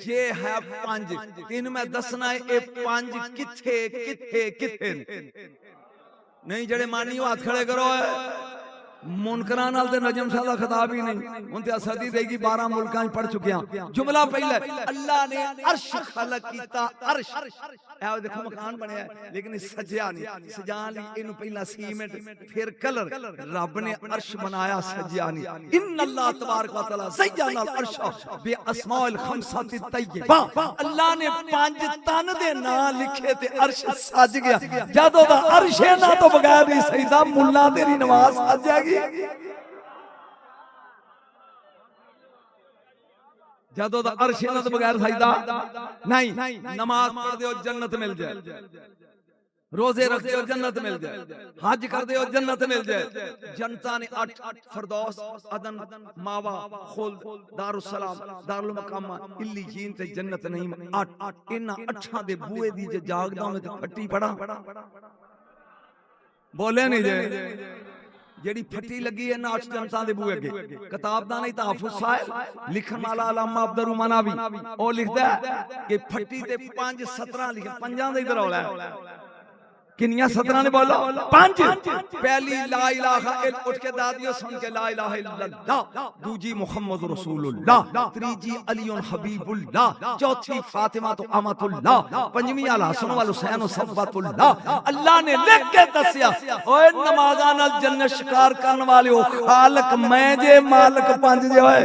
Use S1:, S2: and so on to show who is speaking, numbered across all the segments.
S1: ये है पंज तीन मैं दसना है ये पंज किथे किथे किथे नहीं जड़े मानी हाथ खड़े करो मुनकरां नाल ते नजम शाह दा खिताब ही नहीं हुण ते सदी देगी 12 मुल्कां च पढ़ चुके हैं जुमला पहले अल्लाह ने अर्श खलक कीता अर्श ए देखो मकान बनया लेकिन सजया नहीं सजान लई इनु पहला सीमेंट फिर कलर रब ने अर्श बनाया सजया नहीं इन अल्लाह तबारक व तआला सय्यना अल अर्श बि अस्माउल खमसति तय्यबा अल्लाह ने पांच तन दे नाम लिखे ते अर्श सज गया जदों दा अर्श ना तो बगैर नहीं सजदा मुल्ला तेरी नमाज सज जाएगी जदों दा अर्श ना तो बगैर सजदा नहीं नमाज पढ़ दे जन्नत मिल जाए रोजे रखते हो जन्नत मिल जाए हज करते हो जन्नत मिल जाए जनता ने 8 फरदौस अदन मावा खुल्द दारुस्सलाम दारुल मकामा इल्लीयीन ते जन्नत नहीं 8 इना 8 दे बूए दी जे जागदा में ते फट्टी पड़ा बोले नहीं जे जेड़ी फट्टी लगी है ना 8 जनता दे बूए अगे किताब दा नहीं तहफ्फुज साहिल लिखन वाला अल्लामा अब्दुर मनावी ओ लिखदा है कि फट्टी ते 5 17 लिखे पंजां दे इधर औला है किनिया 17 ने बोलो 5 पहली ला इलाहा इल्ला उठ के दादियों सुन के ला इलाहा इल्लल्लाह दूजी मुहम्मद रसूलुल्लाह तीजी अलीउन हबीबुल्लाह चौथी फातिमा तो अमतुल्लाह पंजवीं अल हसन वल हुसैन सफवतुल्लाह अल्लाह ने लिख के दसिया ओए नमाज़ां नाल जन्नत शिकार करन वाले ओ खालक मैं जे मालिक 5 जे होए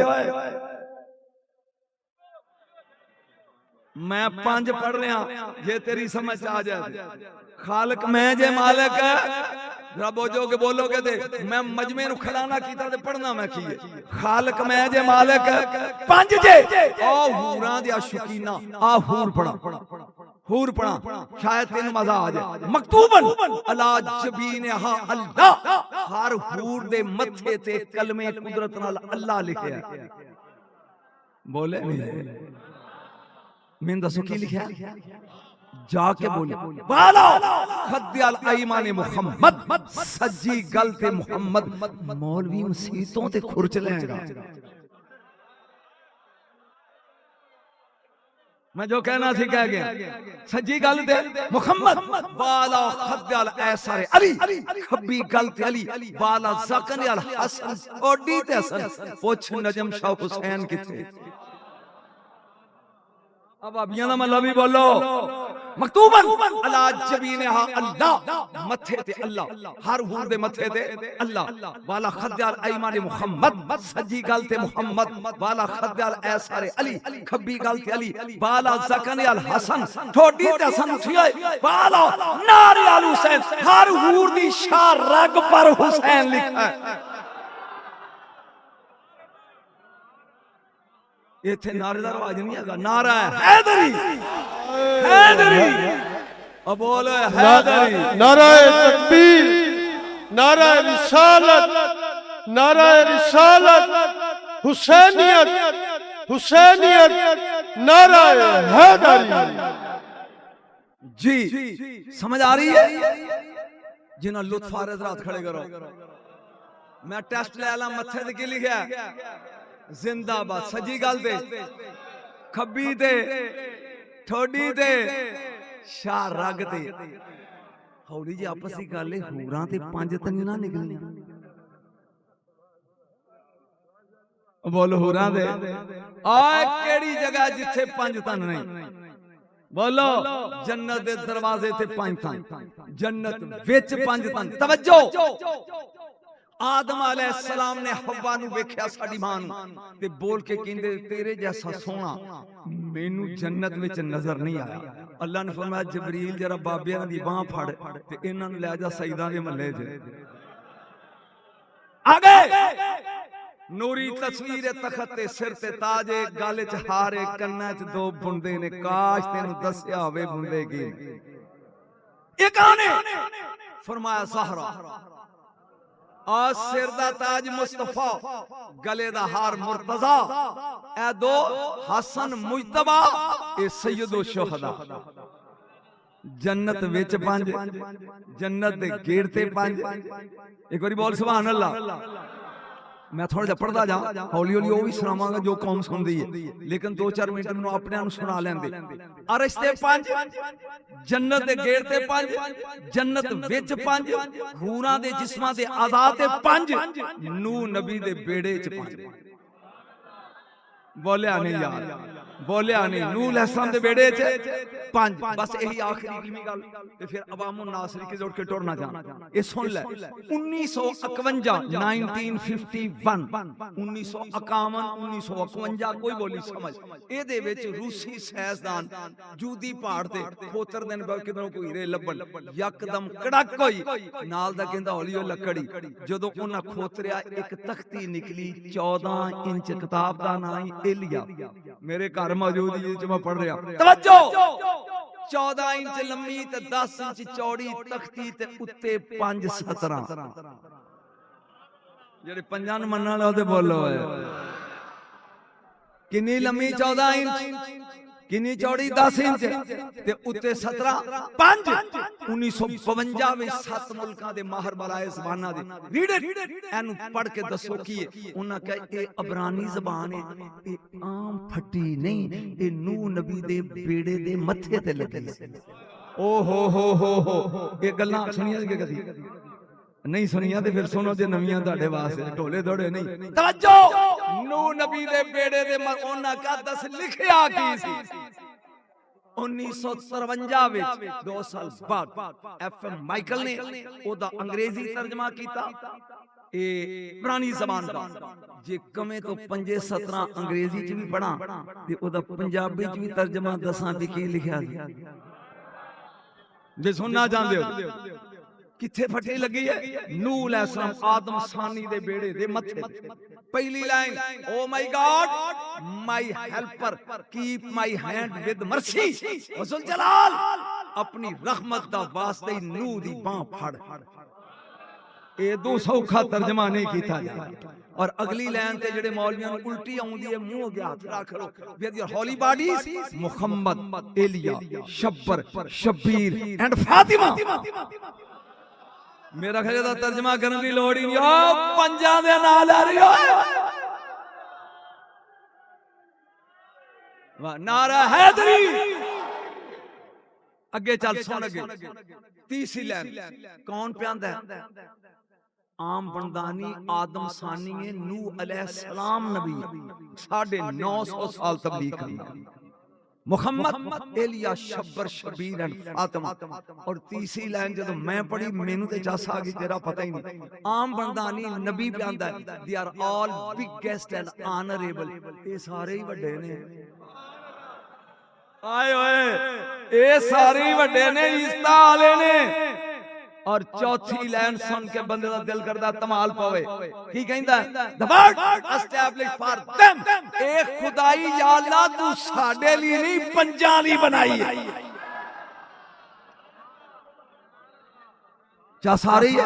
S1: मैं 5 पढ़ रहा ये तेरी समझ आ जाए खालक मैं जे मालिक रब जो के बोलोगे ते मैं मजमे नु खिलाना कीता ते पढ़ना मैं कीए खालक मैं जे मालिक 5 जे ओ हूरां दी शकीना आ हूर पढ़ा शायद तेन मजा आ जाए मकतूबन अला जबीन हा अल्लाह हर हूर दे मथे ते कलमे कुदरत नाल अल्लाह लिखया बोले नहीं मैं दसो की लिखा जाके बोले बाला खद्दल ऐमान मुहम्मद सजी गलते मुहम्मद मौलवी मसीतों ते खुरच लेगा मैं जो कहना थी कह गया सजी गल ते मुहम्मद बाला खद्दल ऐसर अली खब्बी गल ते अली बाला ज़कन अल हसन ओडी ते हसन पूछ नजम शाह हुसैन किथे अब अभियां दा मतलब भी बोलो मकतूबन अला जबीनहा अल्लाह मथे ते अल्लाह हर हूर दे मथे ते अल्लाह वाला खद्दल ऐमान मुहम्मद सजी गल ते मुहम्मद वाला खद्दल ऐसर अली खब्बी गल ते अली वाला ज़कन अल हसन ठोडी ते हसन उठिए वाला नारे अल हुसैन हर हूर दी शाह रग पर हुसैन लिखा है इथे नारे दा रवाज नहीं है नारा हैदरी हैदरी अब बोल हैदरी
S2: नारा तकबीर नारा रिसालत हुसैनियत नारा हैदरी
S1: जी समझ आ रही है जिन्हें लुत्फ आ रहा खड़े करो मैं टेस्ट ले ला मथे ते की लिखा जिंदाबाद सजी गल दे खब्बी ते ठोडी ते शाह रग ते हौली जी आपस की गल हूरां ते 5 तन ना निकलने बोलो हूरां दे आ केड़ी जगह जिथे 5 तन नहीं बोलो जन्नत दे दरवाजे ते 5 तन जन्नत विच 5 तन तवज्जो आदम अलैहिस्सलाम ने हव्वा नु वेख्या साडी मां ते बोल के कहंदे तेरे जैसा सोना मेनू जन्नत विच नजर नहीं आया अल्लाह ने फरमाया जबरील जरा बाबियां दी बाह फड़ ते इन्हां नु ले जा सईदा दे महल्ले च आगे नूरी तस्वीर तखत ते सिर ते ताजे गल च हारे कन्ना च 2 बुंदे ने काश तेनू दस्या होवे बुंदे की एक आने फरमाया ज़हरा आज सिर दा ताज मुस्तफा गले दा हार मुर्तजा ए 2 हसन मुजतबा ए सैयदो शुहदा जन्नत विच 5 जन्नत दे गेट ते 5 एक बारी बोल सुभान अल्लाह मैं थोड़ा जिहा पढ़दा जा हौली हौली वो भी सुनावांगा जो कौम सुनदी है, लेकिन 2-4 मिनट मैनूं अपने आप सुना लैंदे। अरश ते 5, जन्नत दे गेट ते 5, जन्नत विच 5, हूरां दे जिस्मां दे आज़ाद ते 5, नूह नबी दे बेड़े च 5। बोलिया नहीं यार, बोलिया नहीं। नूह अलैहिस्सलाम दे बेड़े च 5। बस यही आखिरी इल्मी गल ते फिर अवामुन नास के जोड़ के टुरना जा। ये सुन ले 1951 1951 1951 1951 कोई बोली समझ। ਇਹਦੇ ਵਿੱਚ रूसी साइंसदान जूदी पहाड़ ते खोतर दिन किधरों कोई हीरे ਲੱਭਣ यकदम कड़क होई नाल दा कहंदा हौली हौली लकड़ी ਜਦੋਂ ਉਹਨਾਂ ਖੋਤਰਿਆ ਇੱਕ ਤਖਤੀ ਨਿਕਲੀ 14 ਇੰਚ किताब ਦਾ ਨਾਮ एलिया। मेरे घर मौजूद है जो मैं पढ़ रहा। तवज्जो 14 इंच लंबी ते 10 इंच चौड़ी तख्ती ते उत्ते 5 सतरां जेड़े पंजां नूं मनण वाले ओदे बोलो किन्नी लंबी 14 इंच, किन्नी चौड़ी 10 इंच ते उत्ते 17 5। 1952 ਵਿੱਚ 7 ਮੁਲਕਾਂ ਦੇ ਮਾਹਰ ਬਲਾਏ ਜ਼ਬਾਨਾਂ ਦੇ ਰੀਡ ਇਹਨੂੰ ਪੜ੍ਹ ਕੇ ਦੱਸੋ ਕੀ ਹੈ। ਉਹਨਾਂ ਕਹੇ ਇਹ ਅਬਰਾਨੀ ਜ਼ਬਾਨ ਹੈ, ਇਹ ਆਮ ਫੱਟੀ ਨਹੀਂ, ਇਹ ਨੂਹ ਨਬੀ ਦੇ ਬੇੜੇ ਦੇ ਮੱਥੇ ਤੇ ਲੱਗੀ ਸੀ। ਓ ਹੋ ਇਹ ਗੱਲਾਂ ਸੁਣੀਆਂ ਸੀ ਕਦੀ नहीं सुनिया तो फिर सुनो जे नवियां ਤੁਹਾਡੇ ਵਾਸਤੇ ਢੋਲੇ ਢੋੜੇ नहीं। तवज्जो ਨੂਹ नबी दे बेड़े दे ਉਹਨਾਂ ਕਾ ਦਸ ਲਿਖਿਆ ਕੀ ਸੀ। 1953 ਵਿੱਚ 2 ਸਾਲ ਬਾਅਦ FM ਮਾਈਕਲ ਨੇ ਉਹਦਾ ਅੰਗਰੇਜ਼ੀ ਤਰਜਮਾ ਕੀਤਾ ਇਹ ਪੁਰਾਣੀ ਜ਼ਬਾਨ ਦਾ। ਜੇ ਕਮੇ ਤੋਂ 5-17 ਅੰਗਰੇਜ਼ੀ ਚ ਵੀ ਪੜਾਂ ਤੇ ਉਹਦਾ ਪੰਜਾਬੀ ਚ ਵੀ ਤਰਜਮਾ ਦੱਸਾਂ ਵੀ ਕੀ ਲਿਖਿਆ ਸੀ ਜੇ ਸੁਣਨਾ ਚਾਹੁੰਦੇ ਹੋ। किथे फटी लगी है नूह अलैहिस्सलाम आदम सानी दे बेड़े दे मथे। पहली line oh my God my helper keep my hand with mercy. रसूल जलाल अपनी रहमत दा वास्ते नूह दी बांह फड़। ए दो सौखा तर्जमा नहीं कीता जाता। और अगली लाइन ते जेड़े मौलवियां नूं उल्टी आउंदी है मुंह अगे हाथ रख लो with your holy bodies Muhammad Ali Shabbar Shabbir and Fatima. मेरा ख्याल है तर्जमा करने की लोड़ ही नहीं। पंजा दे नाल आ रही हो वाह नारा हैदरी। अगे चल सुन अगे तीसरी लाइन कौन प्यांदा है आम बंदानी आदम सानी है नूह अलैहिस्सलाम नबी 950 साल तबलीग करना मुहम्मद एलिया शब्बर शबीर एंड फातिमा। और तीसरी लाइन जब मैं पढ़ी मैनू ते जस आ गई तेरा पता ही नहीं। आम बंदा नहीं नबी प्यांदा है they are all biggest and honourable. ये सारे ही वड्डे ने आए ओए ये सारे ही वड्डे ने इज्जत वाले ने। और चौथी लाइन सुन के बंदे दा दिल करदा तमाल पवे की कहंदा the word establish for them. ए खुदाई या अल्लाह तू साडे लिए नहीं पंजां लिए बनाई है। क्या सारे ही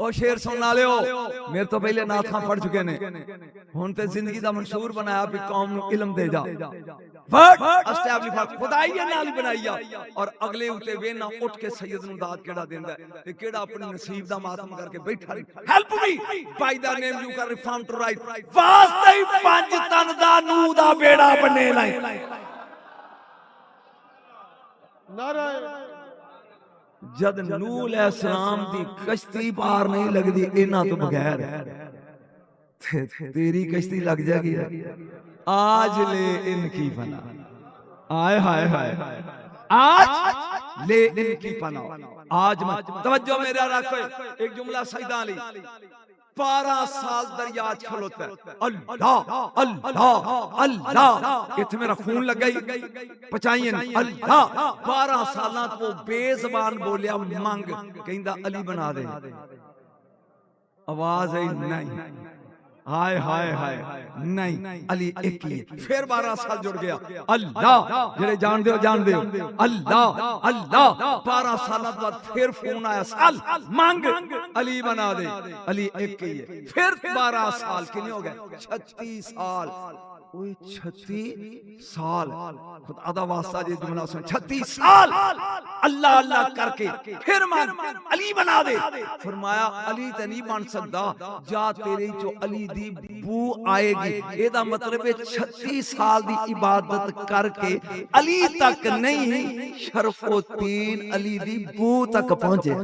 S1: ओ शेर सुन वाले हो मेरे तो पहले नाथां पढ़ चुके ने हुण ते जिंदगी दा मंसूर बनाया भी कौम नूं इल्म दे जा। वर्ड एस्टैब्लिश फॉर खुदाई नाल बनाईया। और अगले उते वेना उठ के सैयद नूं दाद केड़ा देंदा ते केड़ा अपने नसीब दा मातम करके बैठा help me by the name you can reform to right वास्ते ही 5 तन दा नूह दा बेड़ा बने लाई।
S2: नारायण
S1: जद नूह अलैहिस्सलाम दी कश्ती पार नहीं लगदी इन्हां तो बगैर तेरी कश्ती लग जाएगी। आज ले इनकी फना आय हाय हाय आज ले इनकी फना। आज मत तवज्जो मेरा रखो एक जुमला सईदा अली 12 साल दरिया खलोता अल्लाह अल्लाह अल्लाह इत्थे मेरा खून लग गई पचाइए अल्लाह 12 साल तो बेजबान बोलिया मंग कहंदा अली बना दे आवाज आई नहीं हाय हाय हाय नहीं अली एक ही फिर 12 साल जुड़ गया अल्लाह जेड़े जान दे हो अल्लाह अल्लाह 12 साल बाद फिर फोन आया साल मांग अली बना दे अली एक ही है फिर 12 साल कितने हो गए 36 साल ओए 36 साल खुदा दा वास्ता जे जुमला सुन 36 साल अल्लाह अल्लाह करके फिर मन अली बना दे फरमाया अली ते नहीं बन सकदा जा तेरे चो अली दी बू आएगी एदा मतलब है 36 साल दी इबादत करके अली तक नहीं शरफुद्दीन अली दी बू तक पहुंचे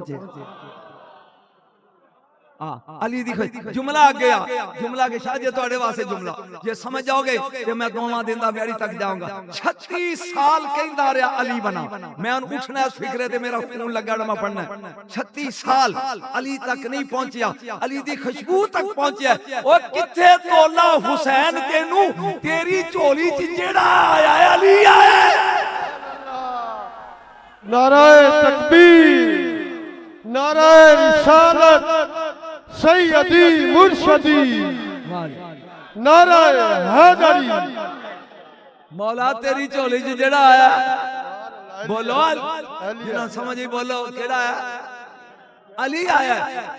S1: अली दी जुमला आ गया जुमला के शाह जे ਤੁਹਾਡੇ ਵਾਸਤੇ जुमला जे समझ जाओगे कि मैं दोवां दिन दा ब्याड़ी तक जाऊंगा 36 साल कहंदा रहा अली बना मैं उन उठना इस फिक्रे ते मेरा खून लगा मैं पढ़ना 36 साल अली तक नहीं पहुंचया अली दी खुशबू तक पहुंचया ओ किथे तोला हुसैन तेनू तेरी झोली च जेड़ा आया अली आया
S2: नाराए तकबीर नाराए रिसालत सैयदी मुर्शदी नाराए हैदरी
S1: मौला तेरी झोली च जेड़ा आया बोलो जिन्ना समझ ही बोलो केड़ा आया अली आया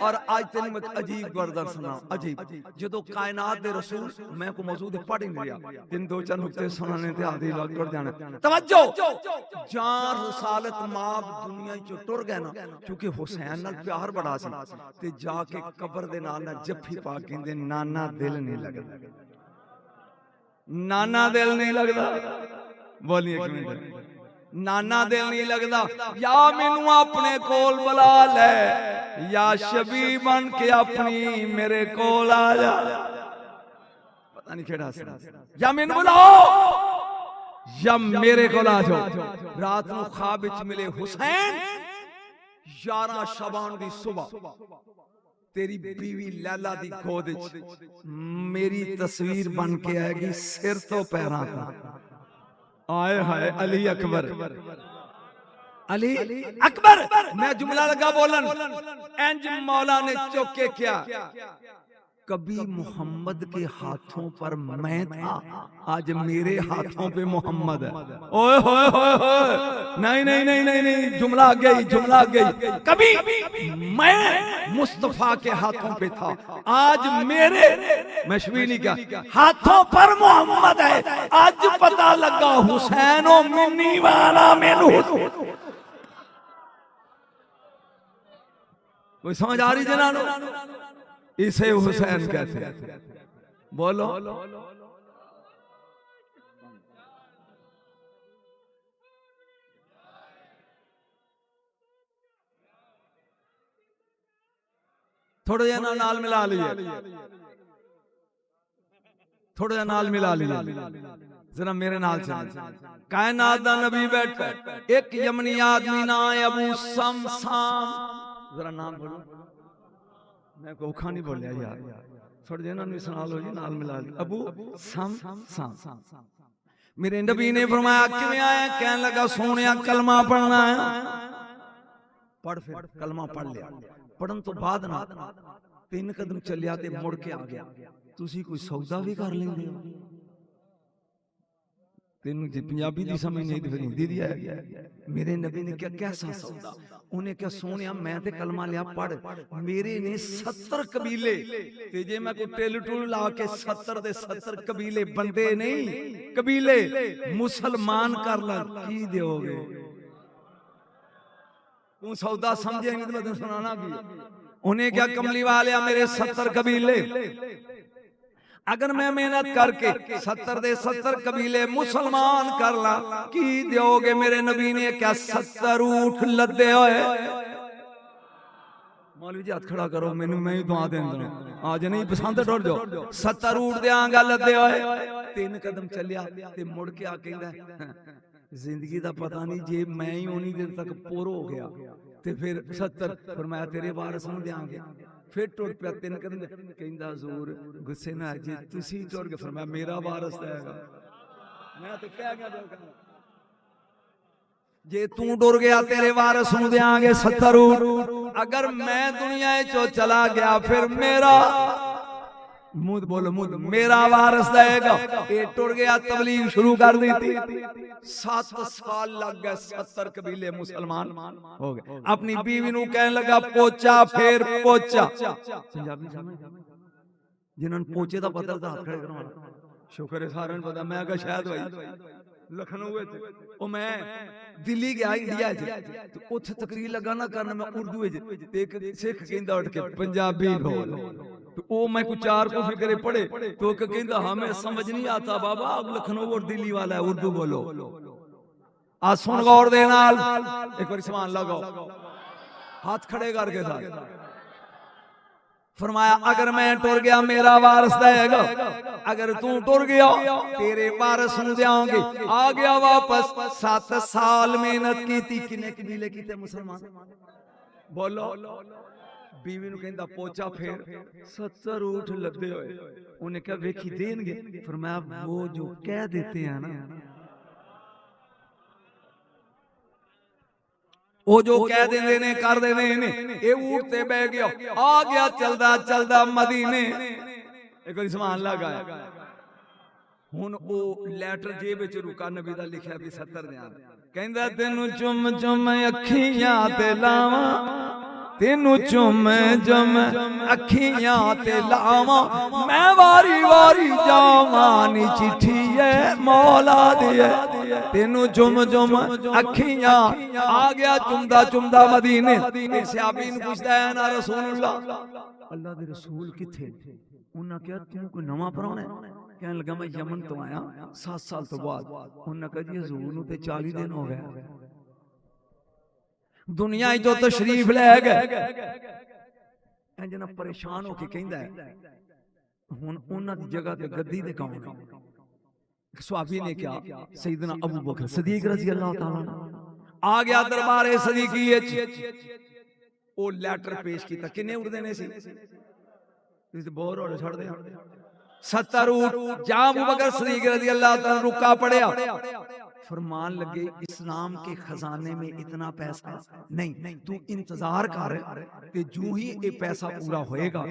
S1: और आज तेन मैं अजीब गर्दन सुना अजीब जदों कायनात दे रसूल मैं को मौजूद पढ़ ही नहीं रहा दिन दो चार नुक्ते सुनाने ते आदि लग टुर जाना तवज्जो जान रसालत माप दुनिया चो टुर गए ना क्योंकि हुसैन नाल प्यार बड़ा सी ते जाके कब्र दे नाल ना जफ्फी पा केंदे नाना दिल नहीं लगदा नाना दिल नहीं लगदा बोलिए एक मिनट नाना दिल नहीं लगदा या मैनू अपने कोल बुला ले या शबी बन के अपनी मेरे कोल आ जा पता नहीं केड़ा या मैनू बुलाओ या मेरे कोल आ जाओ रात नू ख्वाब विच मिले हुसैन 11 शबान दी सुबह तेरी बीवी लैला दी गोद विच मेरी तस्वीर बन के आएगी सिर तो पैरां तक आए हाय अली अकबर अली अकबर मैं जुमला लगा बोलन इंज मौला ने चौके क्या कभी मोहम्मद के हाथों पर मैं था आज मेरे हाथों पे मोहम्मद है ओए होए होए होए नहीं नहीं नहीं नहीं नहीं जुमला आ गई कभी मैं मुस्तफा के हाथों पे था आज मेरे मशवी नहीं क्या हाथों पर मोहम्मद है आज पता लगा हुसैन ओ मिन्नी वाला मैनू कोई समझ आ रही जनानो इसे हुसैन कहते हैं बोलो थोड़ा जा नाल मिला लीजिए थोड़ा जा नाल मिला लीजिए जरा मेरे नाल चल कायनात दा नबी बैठा एक यमनी आदमी ना अबू समसाम जरा नाम बोलो मैं औखा नहीं बोलिया यार थोड़े दिन भी सुना लो जी नाल मिला ली अबू सम मेरे नबी ने फरमाया किवें आया कहने लगा सोनिया कलमा पढ़ना है पढ़ फिर कलमा पढ़ लिया पढ़न तो बाद ना 3 कदम चलिया ते मुड़ के आ गया तुसी कोई सौदा भी कर लेंदे हो तेनू जे पंजाबी दी समझ नहीं फिर हिंदी दी है मेरे नबी ने क्या कैसा सौदा उन्हें क्या सोनिया मैं ते कलमा लिया पढ़ मेरे ने 70 कबीले ते जे मैं कोई टेल टूल ला के 70 दे 70 कबीले बंदे नहीं कबीले मुसलमान कर ला की दोगे तू सौदा समझेंगे तो मैं तुझे सुनाना भी उन्हें क्या कमली वाले मेरे 70 कबीले अगर मैं मेहनत करके 70 दे 70 कबीले मुसलमान कर ला की दोगे मेरे नबी ने क्या 70 ऊंट लदे होए मौलवी जी हाथ खड़ा करो मैनू मैं ही दुआ देंदा आज नहीं पसंद टुर जाओ 70 ऊंट देंगा लदे होए 3 कदम चलिया ते मुड़ के आ कहंदा जिंदगी दा पता नहीं जे मैं ही उन्हीं देर तक पूरा हो गया ते फिर 70 फरमाया तेरे वारिस नूं देंगे फिर टुर पिया 3 कदम कहंदा हुजूर गुस्से ना जे तुसी टुर के फरमाया मेरा वारिस देगा मैं तो कह गया जे तू टुर गया तेरे वारिस नूं देंगे 70 ऊंट अगर मैं दुनिया चो चला गया फिर मेरा मुद बोलो मुद मेरा वारिस देगा ये टुर गया तबलीग शुरू कर दी थी 7 साल लग गए 70 कबीले मुसलमान हो गए अपनी बीवी नू कहने लगा पोचा फिर पोचा पंजाबी समझ जिन्होंने पोचे दा पता था हाथ खड़े करवाना शुक्र है सारे पता मैं क्या शायद भाई लखनऊ ओ मैं दिल्ली गया इंडिया च तो उथे तकरीर लगा ना करन मैं उर्दू च एक सिख कहंदा उठ के पंजाबी बोल तो ओ मैं कुछ चार को फिक्रे पढ़े तो कहंदा हमें समझ नहीं आता बाबा अब लखनऊ और दिल्ली वाला है उर्दू बोलो आ सुन गौर दे नाल एक बार समान लगाओ हाथ खड़े करके साथ फरमाया अगर मैं टुर गया मेरा वारिस देगा अगर तू टुर गया तेरे वारिस नु देंगे आ गया वापस 7 साल मेहनत की थी किने कबीले कीते मुसलमान बोलो बीवी नु कहंदा पोचा फेर 70 ऊंट लदे होए उन्हें कहा वेखी देंगे फरमाया वो जो कह देते हैं ना वो जो कह देंगे ने कर देने ने ये ऊंट ते बह गया आ गया चलदा चलदा मदीने एक बार समान लगाया हुन ओ लेटर जेब विच रुका नबी दा लिखया भी 70 ध्यान कहंदा तेनु चुम चुम अखियां ते लावा तेनु चुम चुम अखियां ते लावा मैं वारी वारी जावानी चिट्ठी है मौला दी तेनु चुम चुम अखियां आ गया चुमदा चुमदा मदीने सहाबी नु पूछदा है ना रसूलुल्लाह अल्लाह दे रसूल किथे उन्हां कहा तू कोई नवा परौना है कहने लगा मैं यमन तो आया 7 साल तो बाद उन्हां कहा जी हुजूर नु ते 40 दिन हो गए दुनिया जो तशरीफ ले गए इंजना परेशान होके कहंदा है हुन उन्हां दी जगह ते गद्दी दे कौन सहाबी ने क्या सैयदना अबू बकर सिद्दीक रजी अल्लाह ताला आ गया दरबारे सदीकीये च ओ लेटर पेश कीता किने उड़दे ने सी इस बोर होड़े छड़ दे 70 ऊंट जा अबू बकर सिद्दीक रजी अल्लाह ताला रुका पड़या फरमान लगे इस्लाम के खजाने में इतना पैसा नहीं तू इंतजार कर कि जो ही ये पैसा पूरा होएगा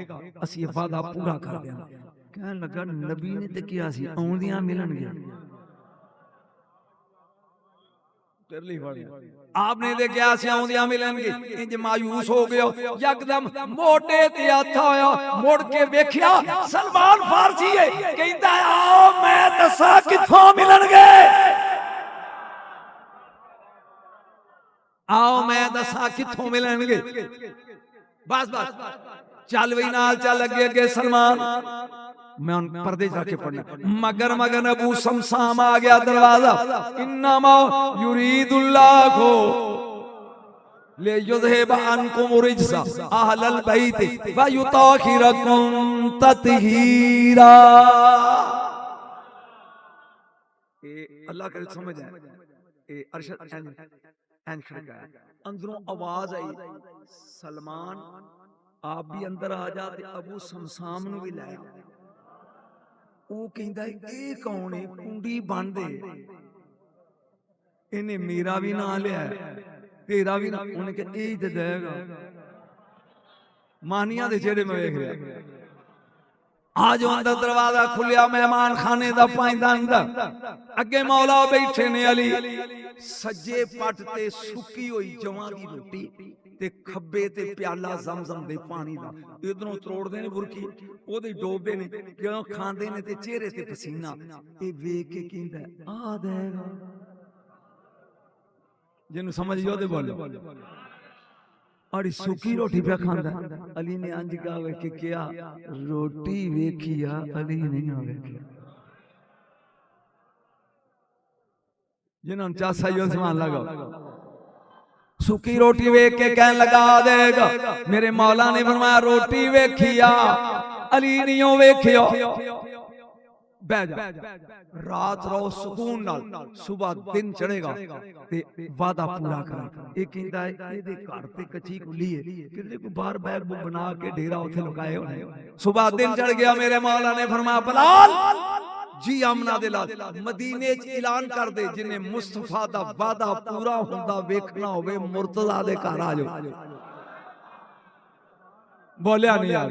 S1: असी ये वादा पूरा कर देंगे कहने लगा नबी ने ते किया सी आउंदियां मिलणगे आपने ते क्या सी आउंदियां मिलणगे इंज मायूस हो गया यकदम मोटे ते हथ आया मुड़ के देखिया सलमान फारसी है कहंदा आओ मैं दसा किथों मिलणगे आओ मैं दसा किथों मिलणगे बस बस चल वही नाल चल अगे अगे सलमान मैं उन पर्दे जाके पढ़ना मगर मगर अबू समसाम आ गया दरवाजा इन्नमा युरीदुल्लाह ले युज़हिब अन्कुम रिज्सा अहलल बैत व युताखिरकुम तत्हीरा ए अल्लाह करे समझ आए ए अरशद अंदरों आवाज आई सलमान आप भी अंदर आ जाते अबू समसाम नु भी लाया वो कहंदा ए कौन है कुंडी बन दे इन्हें मेरा भी ना लिया तेरा भी ना उन्हें कहा ए ते देगा मानिया दे चेहरे में देख रहा आज अंदर दरवाजा खुलिया मेहमान खाने दा पाइंदा अंदर अगे मौला बैठे ने अली सज्जे पट ते सुकी हुई जवां दी रोटी ते खब्बे ते प्याला ज़मज़म दे पानी दा इधरों तरोड़दे ने बुरकी ओदे डोबदे ने क्यों खांदे ने ते चेहरे ते पसीना ए वेख के कहंदा आ देगा जिन्नु समझ जो दे बोलो और सुकी रोटी पे खांदा अली ने अंज कहा कि क्या रोटी वेखिया अली नहीं आ वेखिया जिन्होंने चासा यो समान लगाओ सुकी रोटी वेख के कहने लगा देगा मेरे मौला ने फरमाया रोटी वेखिया अली नहीं वेखिया बह जा रात रहो सुकून नाल सुबह दिन चढ़ेगा ते वादा पूरा करेगा ये कहंदा है ਇਹਦੇ ਘਰ ਤੇ ਕੱਚੀ ਕੁੱਲੀ ਹੈ ਕਿਤੇ ਕੋਈ ਬਾਹਰ ਬੈਗ ਬਣਾ ਕੇ ਡੇਰਾ ਉੱਥੇ ਲਗਾਏ ਹੋਣੇ सुबह दिन चढ़ गया मेरे मौला ने फरमाया बिलाल जी आमना दे लाल मदीने च ऐलान कर दे जिन्हें मुस्तफा दा वादा पूरा हुंदा वेखना होवे मुर्तजा दे घर आ जाओ बोलिया नहीं यार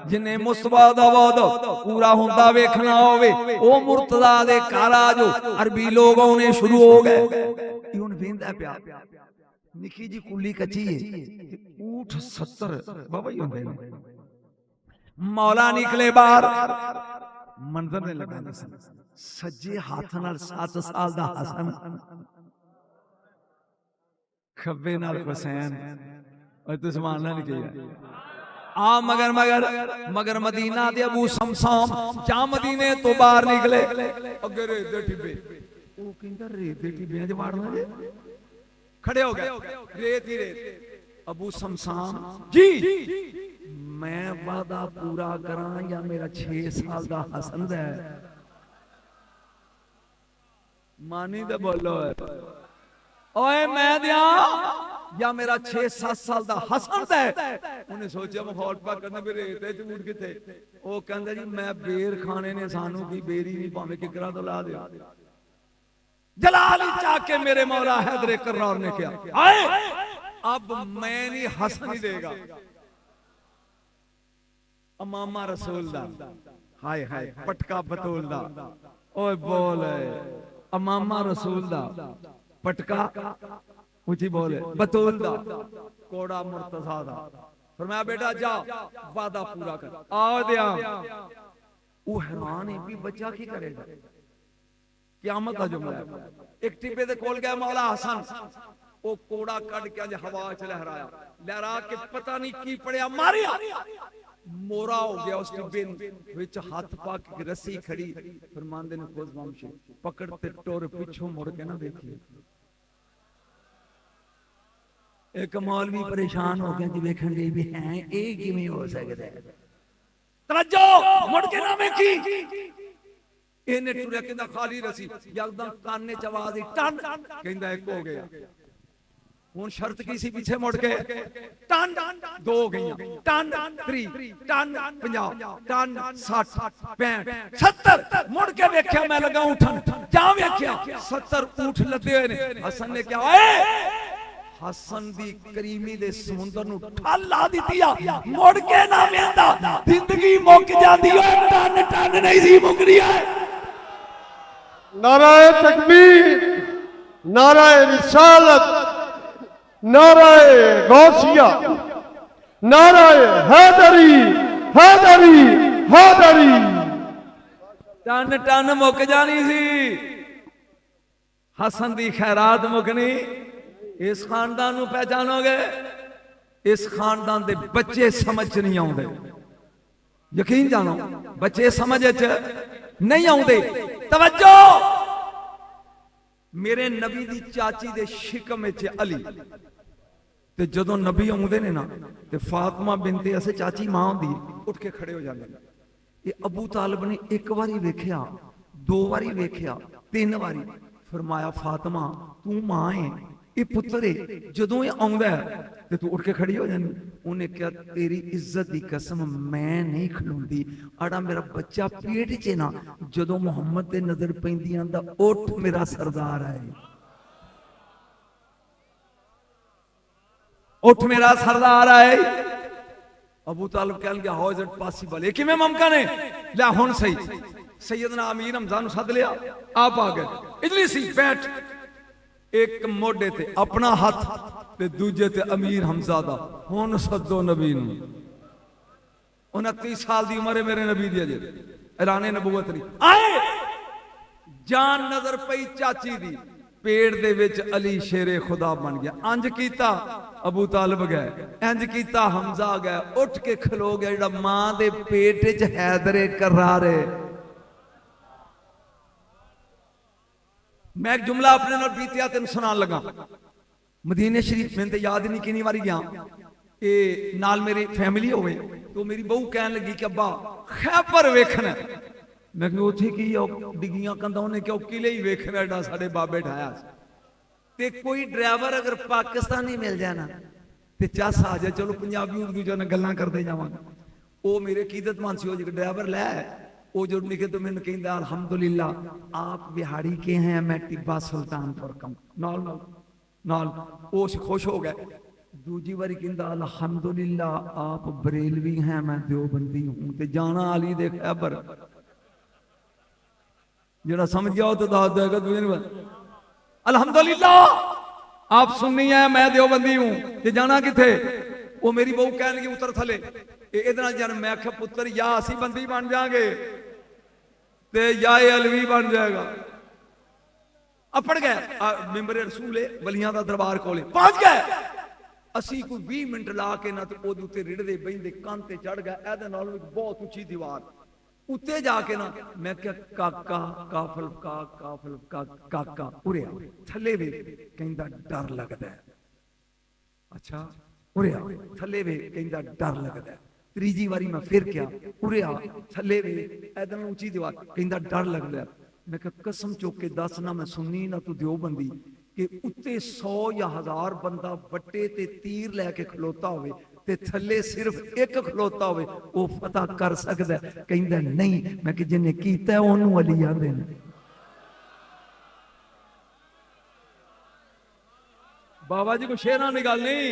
S1: जिन्हें मुस्तफा दा वादा पूरा हुंदा वेखना होवे ओ मुर्तजा दे घर आ जाओ अरबी लोग आने शुरू हो गए हुन वेंदा पिया निकी जी कुली कच्ची है ऊठ 70 बाबा ही होंदे ने मौला निकले बाहर ਮੰਦਰ ਨੇ ਲਗਾ ਦੱਸਣ ਸੱਜੇ ਹੱਥ ਨਾਲ 7 ਸਾਲ ਦਾ ਹਸਨ, ਖੱਬੇ ਨਾਲ ਹੁਸੈਨ। और तू सुभान अल्लाह नहीं किया आ मगर मदीना दे अबू समसाम जा मदीने तो बाहर निकले अगे रेत दे टिब्बे ओ कहंदा रेत दे टिब्बे च वाड़ना जे खड़े हो गए रेत ही रेत। अबू समसाम जी मैं वादा पूरा करा या मेरा 6 साल दा हसन है मानी दे बोलो ओए मैं दिया या मेरा 6-7 साल दा हसन है। उन्हें सोचा माहौल पा करना भी रेत झूठ किथे। वो कहंदा जी मैं बेर खाने ने सानू की बेरी नहीं भावे किकरा तो ला दिया। जलाल चाके मेरे मौला हैदर कर्रार ने कहा आए अब मैं नहीं हसन ही देगा अमामा रसूल दा हाय हाय पटका बतूल दा ओए बोल अमामा रसूल दा पटका ऊंची बोले बतूल दा कोड़ा मुर्तजा दा फरमाया बेटा जा वादा पूरा कर आओ दिया। वो हैरान है भी बच्चा की करेगा क़यामत का जुमला है। एक टिब्बे दे कोल गया मौला हसन वो कोड़ा कट के अज हवा च लहराया लहरा के पता नहीं की पड़िया मारिया मोरा हो गया उस टिब्बे विच हाथ पा के रस्सी खड़ी फरमांदे ने खोज वंश पकड़ते टोर पिछों मुड़ के ना देखिए। एक मौलवी परेशान हो गया जी वेखण दे भी हैं ए किवें हो सकदा है तवज्जो मुड़ के ना वेखी इन्हें टुरिया कहंदा खाली रसी यकदम काने च आवाज आई टन कहंदा एक हो गया। हुन शर्त की सी पीछे मुड़ के टन 2 गईयां टन 3 टन 50 टन 60 65 70 मुड़ के वेख्या मैं लगा उठन जा वेख्या 70 ऊठ लदे हुए ने। हसन ने क्या ओए हसन दी करीमी दे समुंदर नु ठल ला दित्ती आ मुड़ के ना वेंदा जिंदगी मुक जांदी ओ टन टन नहीं सी मुकदी है।
S2: नाराए तकबीर नाराए रिसालत नाराए गौसिया नाराए हैदरी हैदरी हैदरी।
S1: टन टन मुक जानी सी हसन दी खैरात मुकनी। इस खानदान नू पहचानोगे इस खानदान दे बच्चे समझ नहीं आउंदे यकीन जानो बच्चे समझ नहीं आउंदे। तवज्जो मेरे नबी दी चाची दे शिकम विच अली ते जदों नबी आउंदे ने ना ते फातिमा बिनते असे चाची मां हुंदी उठ के खड़े हो जांदे। ये अबू तालिब ने एक बारी वेख्या 2 बारी वेख्या 3 बारी फरमाया फातिमा तू मां है ये पुत्र है जदों ये आउंदा ते तू उठ के खड़ी हो जानी। उन्हें क्या तेरी इज्जत दी कसम मैं नहीं खलोंदी आड़ा मेरा बच्चा पेट च ना जदों मुहम्मद ते नजर पैंदी आंदा उठ मेरा सरदार है उठ मेरा सरदार है। अबू तालिब कहन गया हाउ इज इट पॉसिबल ये किवें मुमकिन है ला हुन सही सैयदना अमीर हमजा नु सद लिया आप आ गए इजलिसी बैठ एक मोढे ते अपना हाथ ते दूजे ते अमीर हमजा दा हुन सदो नबी नू 29 साल दी उम्र है मेरे नबी दी अजे ऐलाने नबूवत नहीं आए जान नजर पई चाची दी पेड़ दे विच अली शेरे खुदा बन गया। अंज कीता अबू तालिब गए इंज कीता हमजा गए उठ के खलो गया जेड़ा मां दे पेट च हैदरे करारे। मैं एक जुमला अपने नाल बीतिया तेन सुनान लगा मदीने शरीफ में याद नहीं कितनी बारी गया ये नाल मेरी फैमिली होवे तो मेरी बहू कहन लगी कि अब्बा खैबर वेखना मैं कि उथे की डिगियां कंधा उन्हें क्यों किले ही वेखना एडा साडे बाबे ढाया ते कोई ड्राइवर अगर पाकिस्तानी मिल जाए ना ते चस आ जाए चलो पंजाबी उर्दू जो गल्लां करते जावांगे वो मेरे कीदतमान सी जो ड्राइवर लै वो जो लिखे तो मैंने कहता अल्हम्दुलिल्लाह आप बिहाड़ी के हैं मैं टिब्बा सुल्तानपुर का नाल नाल नाल वो खुश हो गए। दूजी बारी कहता अल्हम्दुलिल्लाह आप बरेलवी हैं मैं देवबंदी हूं ते जाना अली दे खैबर जरा समझ जाओ तो दाद देगा दूसरी अल्हम्दुलिल्लाह आप सुन्नी है मैं देवबंदी हूं ते जाना किथे वो मेरी बहू कहन लगी उतर थले इधर जन मैं आख्या पुत्र या असी बंदी बन जाएंगे ते या ये अलवी बन जाएगा। अपड़ गए मैंबर रसूल वलियां दा दरबार कोले पहुंच गए। असी कोई 20 मिनट ला के ना तो ओदे उत्ते रिड़दे बहिंदे कंध ते चढ़ गए। एदे नालों एक बहुत उच्ची दीवार उत्ते जाके ना मैं क्या काका काफल का काफल का काका उरे थले वे कहंदा डर लगदा है। अच्छा उरे थले वे कहंदा डर लगदा है। तीजी बारी मैं फिर क्या उरे थले वे एदे नालों उच्ची दीवार कहंदा डर लगदा है। मैं क्या कसम चुक के दस ना मैं सुननी ना तू देवबंदी कि उत्ते 100 या 1000 बंदा वट्टे ते तीर लैके खलोता होवे ते थले सिर्फ एक खलोता होवे वो फतह कर सकदा है। कहंदा नहीं मैं कि जिन्हें कीता ओनू अली आंदे ने। बाबा जी को शेरां दी गल नहीं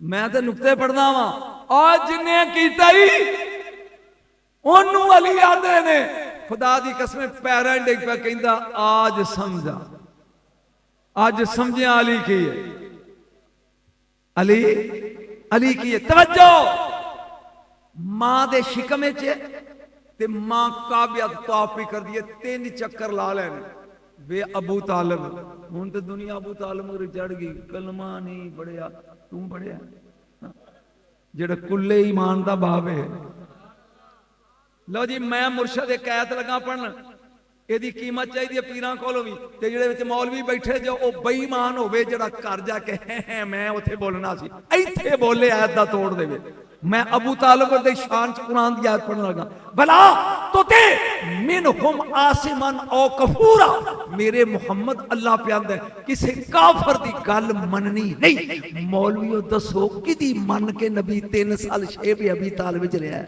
S1: मैं ते नुक्ते पढ़दा वां आज जिन्हें कीता ही ओनू अली आंदे ने। खुदा दी कसम पैरां डिग पिया कहंदा आज समझा आज समझिया अली की है अली अली की है। तवज्जो मां दे शिकमे च ते मां काबियत तौफी कर दिए 3 चक्कर ला लेने वे अबू तालिब हुन ते दुनिया अबू तालिब मगर चढ़ गई कलमा नहीं पढ़िया तू पढ़िया जेड़ा कुल्ले ईमान दा बाप है। लो जी मैं मुर्शद एक आयत लगा पढ़न ਇਹਦੀ ਕੀਮਤ ਚਾਹੀਦੀ ਹੈ ਪੀਰਾਂ ਕੋਲੋਂ ਵੀ ਤੇ ਜਿਹੜੇ ਵਿੱਚ ਮੌਲਵੀ ਬੈਠੇ ਜੋ ਉਹ ਬੇਈਮਾਨ ਹੋਵੇ ਜਿਹੜਾ ਘਰ ਜਾ ਕੇ ਮੈਂ ਉੱਥੇ ਬੋਲਣਾ ਸੀ ਇੱਥੇ ਬੋਲੇ ਆਇਤ ਦਾ ਤੋੜ ਦੇਵੇ। मैं अबू तालिब दे शान च कुरान दी आयत पढ़न लगा भला तुते मिनहुम आसिमन औ कफूरा मेरे मुहम्मद अल्लाह प्यांदा किसी काफर दी गल मननी नहीं। मौलवियों दसो किदी मन के नबी 3 साल शेब अबी तालिब च रहा है।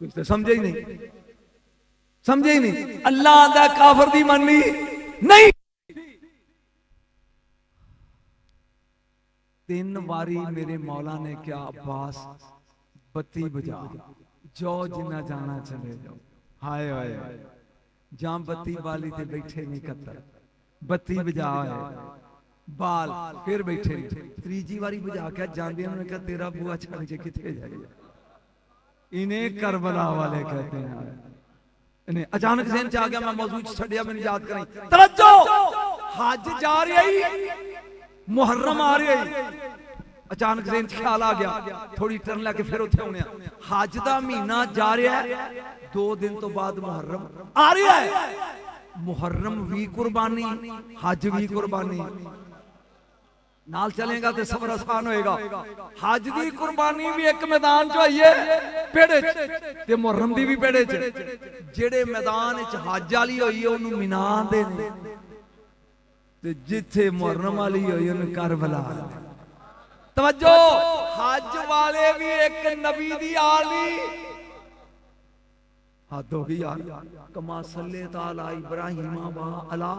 S1: कुछ तो समझे ही नहीं समझे ही नहीं। अल्लाह दा काफर दी मननी नहीं। 3 बारी मेरे मौला ने क्या अब्बास बत्ती बजा जो जिन्ना जाना चले जाओ। हाय हाय जहां बत्ती वाली ते बैठे नहीं कतर बत्ती बजा है बाल फिर बैठे तीजी बारी बजा के जाते उन्होंने कहा तेरा बुआ छड़ के किथे जाए। इन्हें करबला वाले कहते हैं। इन्हें अचानक से आ गया मैं मौजूद छड़िया मैंने याद करें तवज्जो हज जा रही मुहर्रम आ रही अचानक से ख्याल आ गया थोड़ी टर्न लैके फिर उत्थे होने हज का महीना जा रहा है 2 दिन तो बाद मुहर्रम आ रहा है। मुहर्रम भी कुर्बानी हज भी कुर्बानी नाल चलेगा तो सफर आसान होएगा। हज की कुर्बानी भी एक मैदान च होई है पेड़े ते मुहर्रम दी भी पेड़े च जेड़े मैदान च हज वाली होई है ओनू मिना दे ने ते जिथे मुहर्रम वाली होई ओनू करबला। तवज्जो हज वाले भी एक नबी दी आली हद हो गई यार कमा सल्ले ताला इब्राहिम वा अला।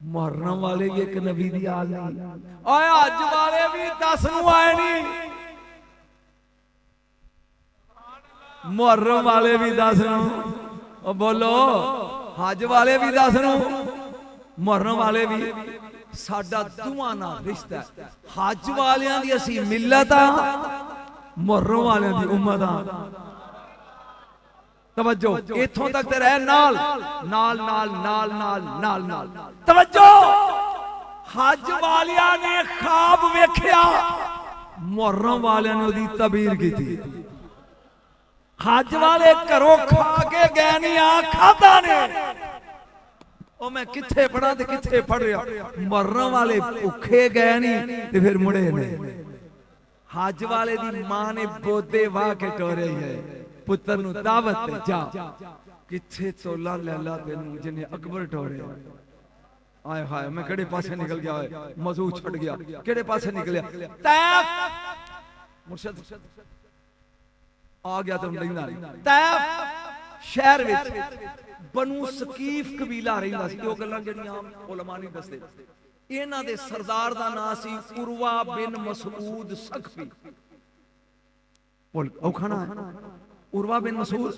S1: मुहर्रम वाले भी एक नबी दी आली ओए हज वाले भी 10 नूं आए नहीं मुहर्रम वाले भी 10 नूं बोलो हज वाले भी 10 नूं मुहर्रम वाले भी साडा दुआं नाल रिश्ता हज वालियां दी असी मिल्लत आ मुहर्रम वालियां दी उम्मत आ। तवज्जो इथों तक ते रह नाल नाल नाल नाल नाल नाल नाल तवज्जो हज वालियां ने ख्वाब वेख्या मुहर्रम वालियां ने ओदी तबीर कीती। हज वाले घरों खा के गए नहीं आ खादा ने ओ मैं किथे पढ़ा ते किथे पढ़ रहा। मुहर्रम वाले भूखे गए नहीं ते फिर मुड़े ने। हज वाले दी मां ने बोदे वाह के टोरे है पुत्र नु दावत ते जा किथे तोला लैला तेनू जिने अकबर टोरे। आए हाय मैं केड़े पासे निकल गया है मौजू छड़ गया केड़े पासे निकलिया तैफ मुर्शद आ गया तुम लेंदा तैफ शहर विच बनु सकीफ कबीला रहिंदा सी। ओ गल्लां जड़ियां उलमा नहीं दसदे। इन्हां दे सरदार दा नाम सी उरवा बिन मसूद सखफी। बोल औखाना उरवा बिन मसूद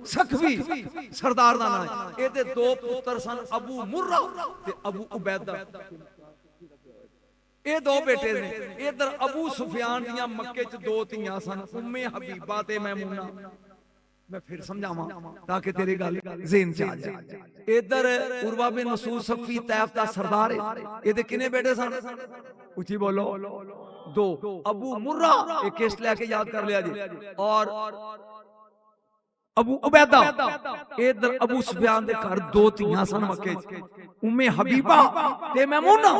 S1: सखफी सरदार दा नाम है। एदे 2 पुत्र सन अबू मुर्रा ते अबू उबैदा। ये 2 बेटे ने। इधर अबू सुफियान दियां मक्के च 2 धीआं सन उम्मे हबीबा ते मैमूना मैं फिर समझावा ताकि तेरी गल ज़हन च आ जाए। इधर उर्वा बिन मसूद सफी तैफ दा सरदार है, ਇਹਦੇ किने बेटे सन? उची बोलो। दो। अबू मुर्रा, एक केस लेके याद कर लिया जी, और अबू उबैदा। इधर अबू सुफियान दे घर दो धीआं सन मक्के च, उम्मे हबीबा ते मैमूना।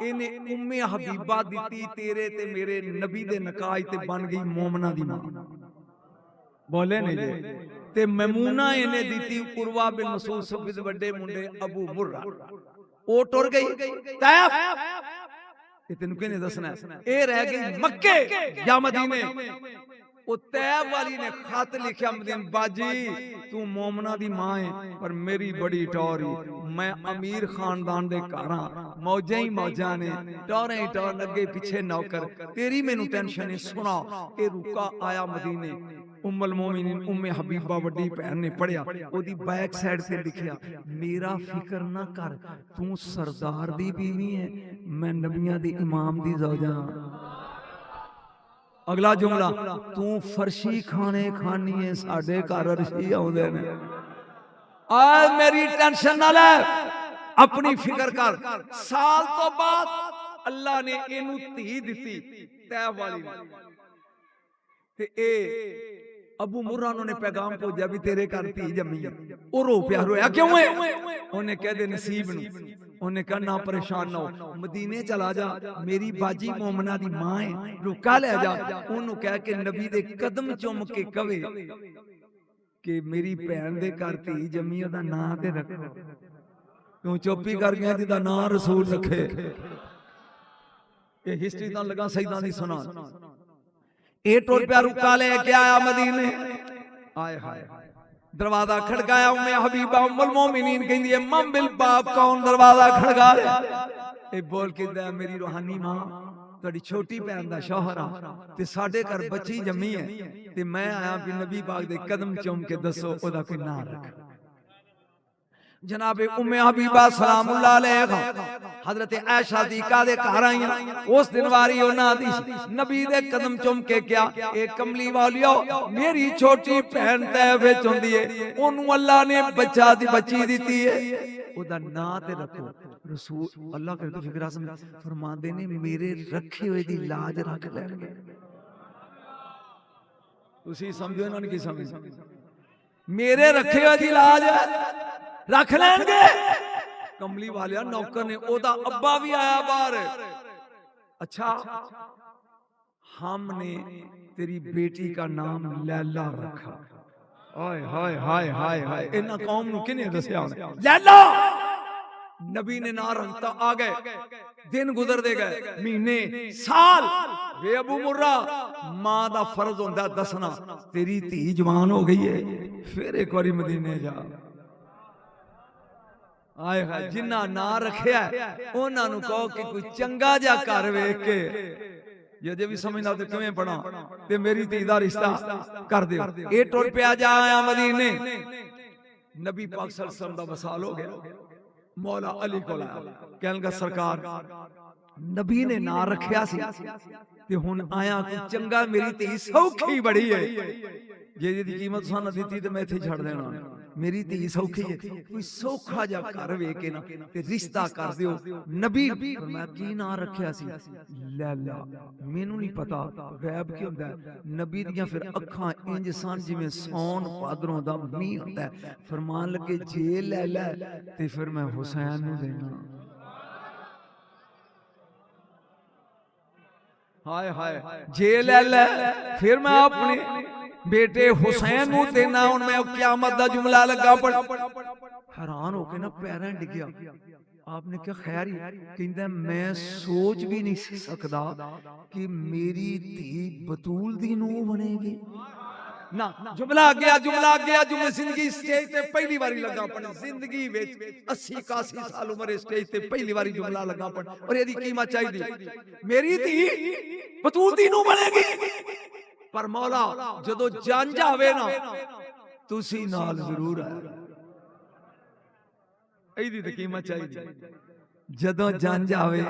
S1: इन्हें उम्मे हबीबा दिती तेरे ते मेरे नबी दे निकाह ते बन गई मोमना दी मां। बोले नहीं जी। ते मैमूना इन्हें दीती उर्वा बिन मसूद सफी दे बड़े मुंडे अबू मुर्रा। ओ टुर गई तैफ, ये तेन किने दसना है, ये रह गई मक्के या मदीने। वो तैफ वाली ने खत लिखा मदीने, बाजी तू मोमना दी मां है पर मेरी बड़ी टौरी, मैं अमीर खानदान दे घर हां, मौजां ही मौजां ने, टौरें ही टौर, अगे पिछे नौकर, तेरी मैनू टेंशन है। सुना, ये रुका आया मदीने। उम्मुल मोमिनीन उम्मे हबीबा वड्डी भैन ने पढ़िया, ओदी बैक साइड से लिखिया, मेरा फिक्र ना कर, तू सरदार दी बीवी है, मैं नबियां दी इमाम दी ज़ौजा। अगला जुमला, तू फर्शी खाने खानी है, साडे घर अरशी आउंदे ने। आज मेरी टेंशन ना ले, अपनी फिक्र कर। साल तो बाद अल्लाह ने इनू धी दिती तैफ वाली ते ए अबू मुर्रा ने पैगाम भेजा भी तेरे घर धी जमी है। वो रो पिया, रोया क्यों है? उन्हें कह दे नसीब नूं। उन्हें कहा ना परेशान ना हो, मदीने चला जा, मेरी बाजी मोमना दी मां है, रुका ले जा। उन्होंने कह के नबी दे कदम चुम के कवे कि मेरी भैन दे घर धी जमी, ओदा नां ते रखो। तू चुप ही कर गया जिदा नां रसूल रखे। ये हिस्ट्री दा लगा सईदां दी सुना। ए टुर पिया, रुका लेके आया मदीने। आए हाय, दरवाजा खड़काया, उम्मे हबीबा उम्मुल मोमिनीन कहंदी है, मम बिल बाप, कौन दरवाजा खड़का रहा? ए बोल के दा, मेरी रूहानी मां तुहाडी छोटी भैन दा शौहर आ ते साडे घर बच्ची जम्मी है ते मैं आया भी नबी पाक दे कदम चूम के दसो ओदा कोई नाम रख। जनाबे उम्मे हबीबा सलामुल्लाह अलैहा हजरत आयशा दी कादे घर आईयां। उस दिन वारी उन्हां दी नबी दे कदम चुम के क्या, ए कमली वालियो, मेरी छोटी भैन तैफ विच हुंदी है, ओनू अल्लाह ने बच्चा दी बच्ची दिती है, ओदा नां ते रखो। रसूल अल्लाह करे तो फिक्र आसम फरमांदे ने, मेरे रखे हुए दी लाज रख लैणगे। तुसी समझो इन्हां ने की समझ, मेरे रखे हुए दी लाज रख लेंगे। कमली वालिया नौकर ने, ओदा अब्बा भी आया बाहर, अच्छा हमने तेरी बेटी का नाम लैला रखा। हाय हाय हाय हाय हाय, इन्हां कौम नूं किने दस्या लैला? नबी ने ना रखता, आ गए दिन गुजरदे गए, महीने साल। वे अबू मुर्रा, मां दा फर्ज हुंदा दसना, तेरी धी जवान हो गई है, फिर एक बारी मदीने जा। आए हाय, जिन्ना ना रखिया उन्हां नूं कहो कि कोई चंगा जा घर वेख के, जे भी समझना तो किवें बना ते मेरी धी दा रिश्ता कर दियो। ए टुर पिया, जा आया मदीने। नबी पाक सल्लल्लाहु अलैहि वसल्लम दा वसाल हो गया। मौला अली कोल आया, कहन लगा सरकार नबी ने ना रखिया सी ते हुण आया कोई चंगा, मेरी धी सौखी बड़ी है, जे दी कीमत सन दिती ते मैं इत्थे छड़ देना। मेरी धी सौखी है, कोई सौखा जा घर वेख के ना ते रिश्ता कर दियो। नबी फरमाया की ना रखिया सी? लैला। मैनू नहीं पता गैब की हुंदा है। नबी दियां फिर अखां इंज सन जिवें सौन भादरों दा मींह हुंदा है। फरमान लगे जे लैला ते फिर मैं हुसैन नूं देना। हाय हाय, जे लैला फिर मैं अपने बेटे हुसैन नूं देना। हुण मैं क़यामत दा जुमला लगा पढ़, हैरान हो के ना पैरां डिग्या। आपने क्या खैर ही कहंदा, मैं सोच भी नहीं सकदा कि मेरी धी बतूल दी नूं बनेगी ना। जुमला गया, जुमला गया, जुमले जिंदगी स्टेज ते पहली बारी लगा पढ़, जिंदगी विच 80-81 साल उम्र स्टेज ते पहली बारी जुमला लगा पढ़, और एदी कीमत चाहिदी, मेरी धी बतूल दी नूं बनेगी। पर मौला जदों जंज आवे ना, तुसी नाल जरूर आए, एदी ते कीमत चाहिदी। जदों जंज आवे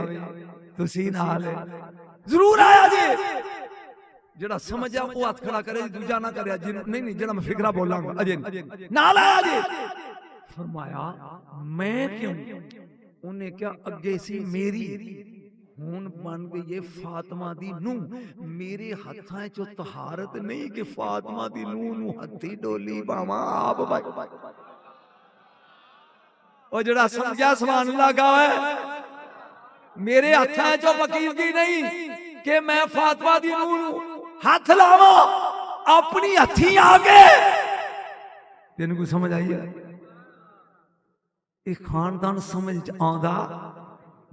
S1: तुसी नाल जरूर आया जी। ਜਿਹੜਾ ਸਮਝਿਆ ਉਹ ਹੱਥ ਖੜਾ ਕਰੇ, ਦੂਜਾ ਨਾ ਕਰਿਆ। ਨਹੀਂ ਨਹੀਂ, ਜਿਹੜਾ ਮੈਂ ਫਿਕਰਾ ਬੋਲਾਂਗਾ ਅਜੇ ਨਾ ਲਾਇਆ ਜੀ। ਫਰਮਾਇਆ ਮੈਂ ਕਿਉਂ? ਉਹਨੇ ਕਿਹਾ ਅੱਗੇ ਸੀ ਮੇਰੀ, ਹੁਣ ਬਣ ਗਈ ਏ ਫਾਤਿਮਾ ਦੀ ਨੂੰਹ। ਮੇਰੇ ਹੱਥਾਂ 'ਚੋਂ ਤਹਾਰਤ ਨਹੀਂ ਕਿ ਫਾਤਿਮਾ ਦੀ ਨੂੰਹ ਨੂੰ ਹੱਥੀ ਡੋਲੀ ਬਾਵਾਂ ਆਪ ਬਾਈ। ਉਹ ਜਿਹੜਾ ਸਮਝਿਆ ਸੁਭਾਨ ਅੱਲਾਹ ਗਾ, ਮੇਰੇ ਹੱਥਾਂ 'ਚੋਂ ਵਕੀਲਗੀ ਨਹੀਂ ਕਿ ਮੈਂ ਫਾਤਿਮਾ ਦੀ ਨੂੰਹ ਨੂੰ ਹੱਥ ਲਾਵਾਂ ਆਪਣੀ ਹੱਥੀਂ ਆ ਕੇ। ਤੈਨੂੰ ਕੋਈ ਸਮਝ ਆਈ ਹੈ? ਇਹ ਖਾਨਦਾਨ ਸਮਝ 'ਚ ਆਉਂਦਾ?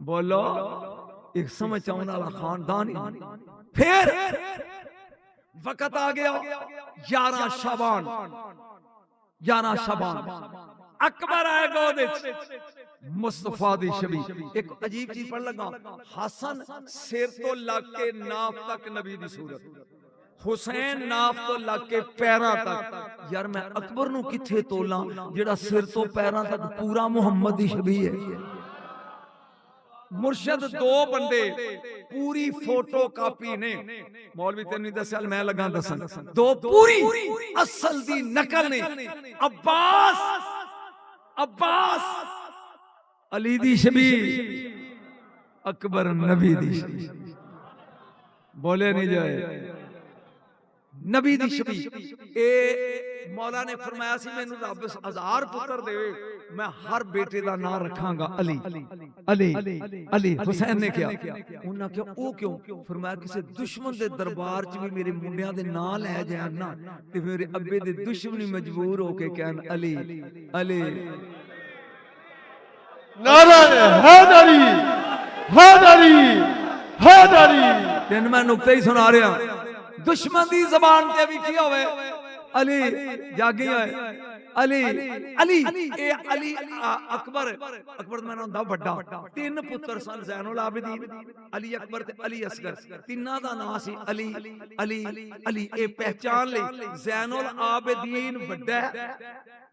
S1: ਬੋਲੋ, ਇੱਕ ਸਮਝ ਆਉਣ ਵਾਲਾ ਖਾਨਦਾਨ ਹੀ। ਫਿਰ ਵਕਤ ਆ ਗਿਆ 11 ਸ਼ਾਬਾਨ। 11 ਸ਼ਾਬਾਨ ਅਕਬਰ ਆਏ ਗੋਦ ਵਿੱਚ, ਮੁਸਤਫਾ ਦੀ ਸ਼ਬੀ। ਇੱਕ ਅਜੀਬ ਚੀਜ਼ ਪੜ੍ਹਨ ਲੱਗਾ, ਹਸਨ ਸਿਰ ਤੋਂ ਲੱਗ ਕੇ ਨਾਫ ਤੱਕ ਨਬੀ ਦੀ ਸੂਰਤ, ਹੁਸੈਨ ਨਾਫ ਤੋਂ ਲੱਗ ਕੇ ਪੈਰਾਂ ਤੱਕ। ਯਾਰ ਮੈਂ ਅਕਬਰ ਨੂੰ ਕਿੱਥੇ ਤੋਲਾਂ ਜਿਹੜਾ ਸਿਰ ਤੋਂ ਪੈਰਾਂ ਤੱਕ ਪੂਰਾ ਮੁਹੰਮਦ ਦੀ ਸ਼ਬੀ ਹੈ। ਮੁਰਸ਼ਦ ਦੋ ਬੰਦੇ ਪੂਰੀ ਫੋਟੋ ਕਾਪੀ ਨੇ। ਮੌਲਵੀ ਤੈਨੂੰ ਨਹੀਂ ਦੱਸਿਆ, ਮੈਂ ਲੱਗਾ ਦੱਸਣ। ਦੋ ਪੂਰੀ ਅਸਲ ਦੀ ਨਕਲ ਨੇ। अब्बास अली दी शबी, अकबर नबी दी शबी। बोले नहीं जाए नबी दी शबी। ए मौला ने फरमाया सी मैनू रब 1000 पुत्र देवे, मैं हर बेटे दा नाम रखांगा अली अली अली। हुसैन ने कहा, उन्होंने कहा ओ क्यों? फरमाया किसी दुश्मन दे दरबार च भी मेरे मुंडियां दे नाम लै जान ना ते मेरे अब्बे दे दुश्मन मजबूर होके कहन अली अली।
S2: नारा हैदरी हैदरी हैदरी।
S1: तेन मैं नुक्ते ही सुना रहा, दुश्मन दी जबान ते भी की होवे अली जागी है अली अली। ए अली अकबर अकबर मैं हुंदा वड्डा। तीन पुत्र सन ज़ैनुल आबिदीन, अली अकबर ते अली असगर। तिन्ना दा नाम सी अली अली अली। ए पहचान ले ज़ैनुल आबिदीन वड्डा है,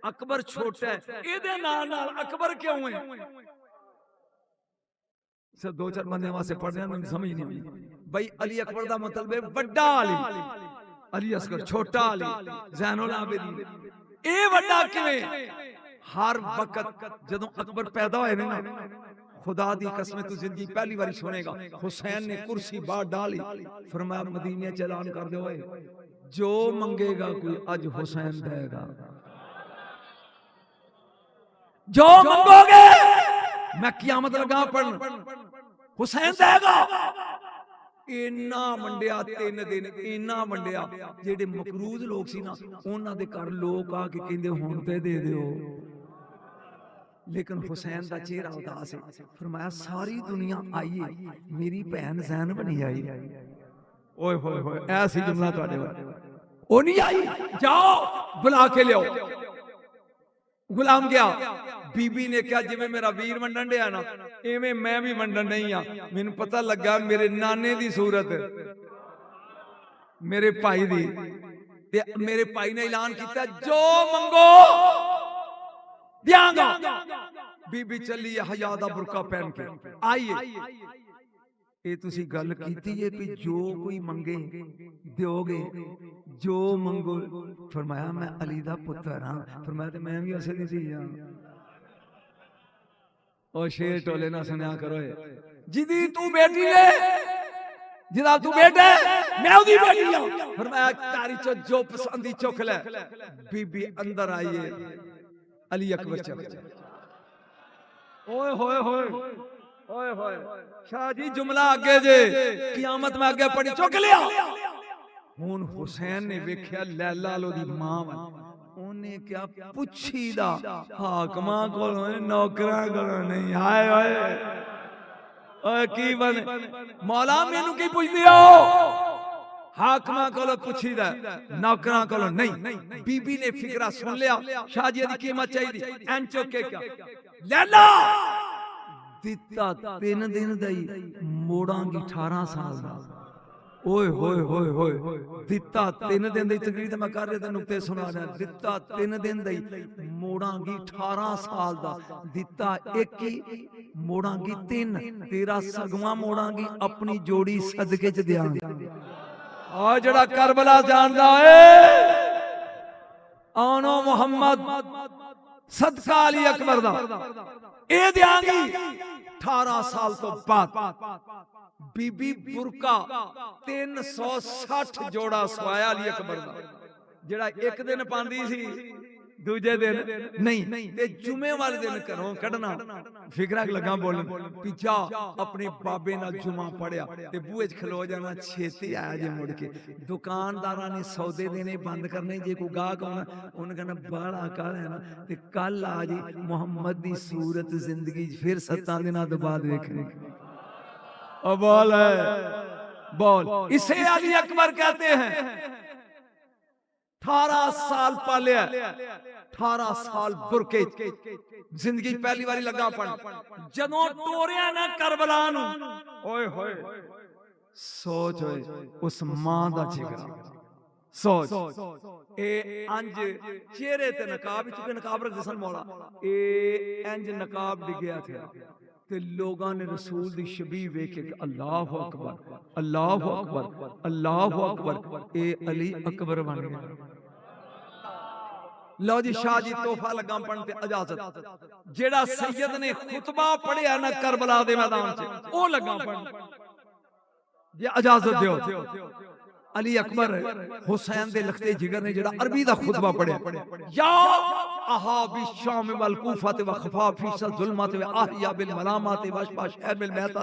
S1: अकबर छोटा है। एदे नाल अकबर क्यों है? सब दो चार बंदे वास्ते पढ़ने में समझ नहीं आई भाई। अली अकबर दा मतलब है वड्डा अली, अली असगर छोटा अली, ज़ैनुल आबिदीन। ए वड्डा किवें? हर वक्त जदों अकबर पैदा होए ने ना, खुदा दी कसम तू जिंदगी पहली बारी सुनेगा, हुसैन ने कुर्सी बाहर डाली, फरमाया मदीने च ऐलान कर दो, जो मंगेगा कोई अज हुसैन देगा। जो मंगोगे मैं कियामत लगा पढ़न, हुसैन देगा। इन्ना मंडिया 3 दिन, इन्ना मंडिया जेडे मकरूज लोग सी ना, उन्हां दे घर लोग आके कहंदे हुण ते दे दिओ। लेकिन हुसैन दा चेहरा उदास है। फरमाया सारी दुनिया आई है, मेरी भैन ज़ैन बनी आई। ओए होए होए, ऐसी जुमला तुहाडे वाले ओ नहीं आई। जाओ बुला के लियो। गुलाम गया, बीबी ने कहा जिवें मेरा वीर वंडन दिया ना, इवें मैं भी वंडन नहीं आ। मैनू पता लगा मेरे नाने दी सूरत, मेरे भाई दी। ते मेरे भाई ने ऐलान किया जो मंगो दियांगा। बीबी चली है हया दा बुरका पहन के। आइए ये तुसी गल कीती है कि जो कोई मंगे दोगे, जो मंगो। फरमाया मैं अली दा पुत्र हां। फरमाया मैं भी उसे दी सी हां। ओ शेर टोले ना सुनिया करो, जिदी तू बेटी है, जिदा तू बेटा है, मैं ओदी बेटी हां। फरमाया कारी चो जो पसंदी चुक ले। बीबी अंदर आई है, अली अकबर चल। ओए होए होए ओए होए, शाह जी जुमला आगे जे, कियामत में आगे पड़ी चुक लिया। हुन हुसैन ने वेख्या लैला लोदी मां वा, ओने क्या पुछीदा हाकमा कोलों नौकरां कोलों नहीं। हाय हाय ओए की बन मौला मैनू की पुछदी हो? हाकमा कोलों पुछीदा, नौकरां कोलों नहीं। बीबी ने फिकरा सुन लिया, शाह जी दी कीमत चाहिदी। एन चुक के क्या लैला दिता 3 दिन दा ही, मोड़ांगी 18 साल दा। ओए होए होए होए, दिता 3 दिन दी। तकरीर मैं कर रहा था, नुक्ते सुना रहा। दिता 3 दिन दा ही, मोड़ांगी 18 साल दा। दिता 1 ही, मोड़ांगी 3। तेरा सगवा मोड़ांगी, अपनी जोड़ी सदके च दियांगी। और जड़ा करबला जानदा है आनो मुहम्मद सदका अली अकबर दा ए देंगी 18 साल तो बाद बीबी बुरका 360 जोड़ा सवाया अली अकबर दा जड़ा एक दिन पांदी सी दूजे दिन नहीं ते जुमे वाले दिन घरों कढ़ना फिकरा लगा बोलन कि जा अपने बाबे नाल जुमा पढ़िया ते बूहे च खलो जाना छेती आया जे मुड़ के दुकानदारां ने सौदे देने बंद करने जे कोई गाहक आना उन्हें कहना बड़ा काल है ना ते कल आ जी मुहम्मद दी सूरत जिंदगी फिर 7 दिनों तो बाद देखने ओ बोल है बोल इसे अली अकबर कहते हैं 18 साल पालिया 18 साल बुरके जिंदगी पहली बारी लगा पड़ जदों टोरिया ना करबला नू ओए होए सोच होए उस मां दा जिगर सोच ए अंज चेहरे ते नकाब चुके नकाब रख दसन मौला ए इंज नकाब डिगया थे ते लोगां ने रसूल दी शबी वेखे कि अल्लाहु अकबर अल्लाहु अकबर अल्लाहु अकबर ए अली अकबर बन गया लो जी शाह जी तोहफा लगा पढ़ते इजाजत जेड़ा सैयद ने खुतबा पढ़िया ना करबला दे मैदान च ओ लगा पढ़ ये इजाजत दियो अली अकबर हुसैन दे लखते जिगर ने जेड़ा अरबी दा खुतबा पढ़िया या अहाबी शाम वल कूफा व खफा फी ज़ुल्मत व आहिया बिल मलामत व अशबा शहर बिल महता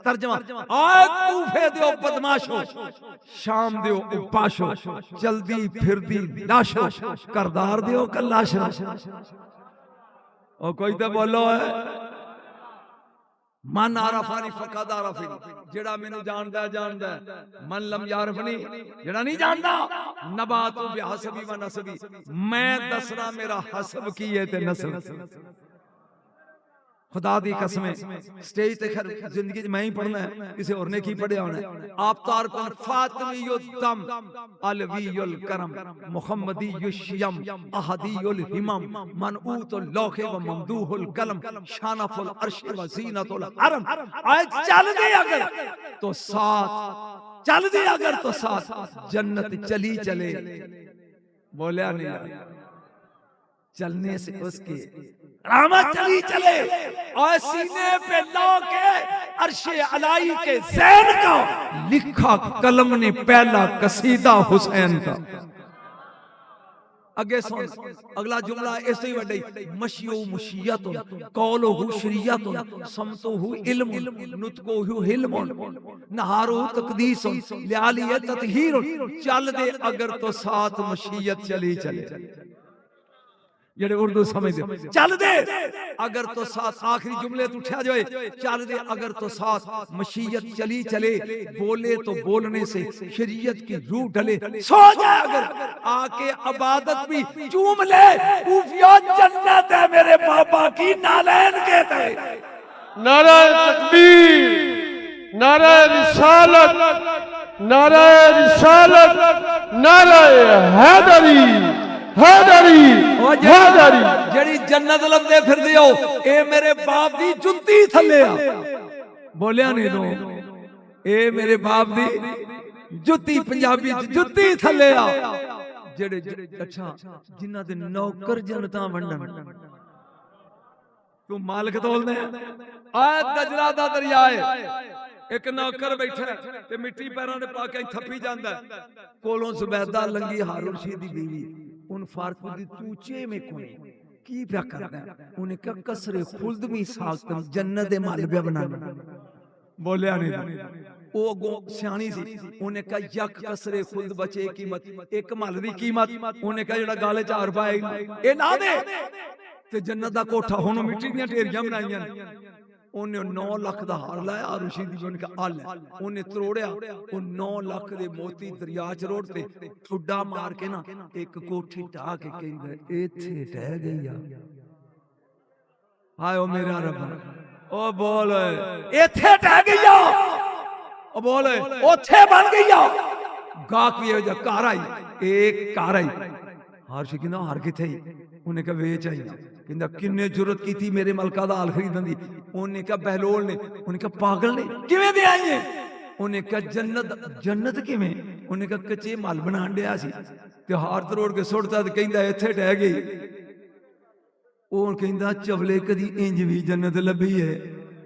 S1: तर्जुमा आए कूफे दियो बदमाशो शाम दियो उपाशो जल्दी फिरदी लाशो करदार दियो कल्लाशो ओ कोई तो बोलो है मन आरफानी फकद आरफनी जेड़ा मेनू जानदा जानदा मन लम यारफनी जेड़ा नहीं जानदा नबातु बिहसबी व नसबी मैं दसना मेरा हसब की है ते नसब खुदा दी कसमें स्टेज ते खैर जिंदगी च मैं ही पढ़ना है किसी और ने की पढ़िया होना है आप तार पर फातिमीयुल दम अलवीयुल करम मुहम्मदीयुल शियम अहदीयुल हिमम मनऊतुल लौहे व ममदूहुल कलम शानफुल अर्श व जीनतुल हरम आए चल दे अगर तो साथ चल दे अगर तो साथ जन्नत चली चले बोलिया नहीं चलने से उसके रहमत चली चले और सीने पे लो के अर्शे अलाई के ज़ैन का लिखा कलम ने पहला कसीदा हुसैन का अगे सुन अगला जुमला ऐसे ही वड्डी मशियो मुशियतुन कौलुहु शरीयतुन समतुहु इल्मुन नुतकुहु हिल्मुन नहारु तकदीसुन लियालिय ततहीरुन चल दे अगर तो साथ मशियत चली चले जेड़े उर्दू समझदे चल दे अगर तो साथ आखिरी जुमले तो उठा जाए चल दे अगर तो साथ मशीयत चली चले बोले तो बोलने से शरीयत की रूह ढले सो जाए अगर आके इबादत भी चूम ले कूफिया जन्नत है मेरे बाबा की नालैन कहते
S2: नारा तकबीर नारा रिसालत नारा रिसालत नारा हैदरी हैदरी हैदरी
S1: जड़ी जन्नत लंदे फिर दियो ए मेरे बाप दी जुत्ती थले आ बोलिया नहीं दो ए मेरे बाप दी जुत्ती पंजाबी जुत्ती थले आ जेड़े अच्छा जिन्हां दे नौकर जनता वंडन तू मालिक तोलने आ गजरा दा दरिया है एक नौकर बैठा ते मिट्टी पैरां दे पा के थप्पी जांदा कोलों जुबैदा लंगी हारून रशीद दी बीवी उन फारकू दी तूचे में कोई की क्या करदा उन्हें का कसरे खुल्द में साख्तम जन्नत दे मालबे बनाना बोलिया नहीं ओ अगो सियाणी सी उन्हें का यक कसरे खुल्द बचे कीमत एक महल दी कीमत उन्हें का जेड़ा गाले 4 पाए ए ना दे ते जन्नत दा कोठा हुन मिट्टी दी ढेरियां बनाईयां उन्हें 9 लाख दा हार लाया और रशीदी उन्हें का आल उन्हें त्रोड़िया उन 9 लाख दे मोती दरिया च रोड़ते ठुड्डा मार के ना एक कोठी ढा के कहंदा इथे ढह गई हाय ओ मेरा रब ओ बोल इथे ढह गई ओ बोल ओथे बन गई गाक भी जा कार आई एक कार आई हार शी कहंदा हार किथे उन्हें का वेच आई कहंदा किन्ने जुरत की थी मेरे मलका दा हाल खरीदन दी उन्हें का बहलोल ने उन्हें का पागल ने किवें दे आई है ਉਹਨੇ ਕਿਹਾ ਜੰਨਤ ਕਿਵੇਂ? ਉਹਨੇ ਕਿਹਾ ਕੱਚੇ ਮਹਲ ਬਣਾਉਣ ਡਿਆ ਸੀ ਤੇ ਹਾਰ ਤਰੋੜ ਕੇ ਸੁੱਟਤਾ ਤੇ ਕਹਿੰਦਾ ਇੱਥੇ ਡਹਿ ਗਈ। ਉਹ ਕਹਿੰਦਾ ਚਵਲੇ ਕਦੀ ਇੰਜ ਵੀ ਜੰਨਤ ਲੱਭੀ ਹੈ,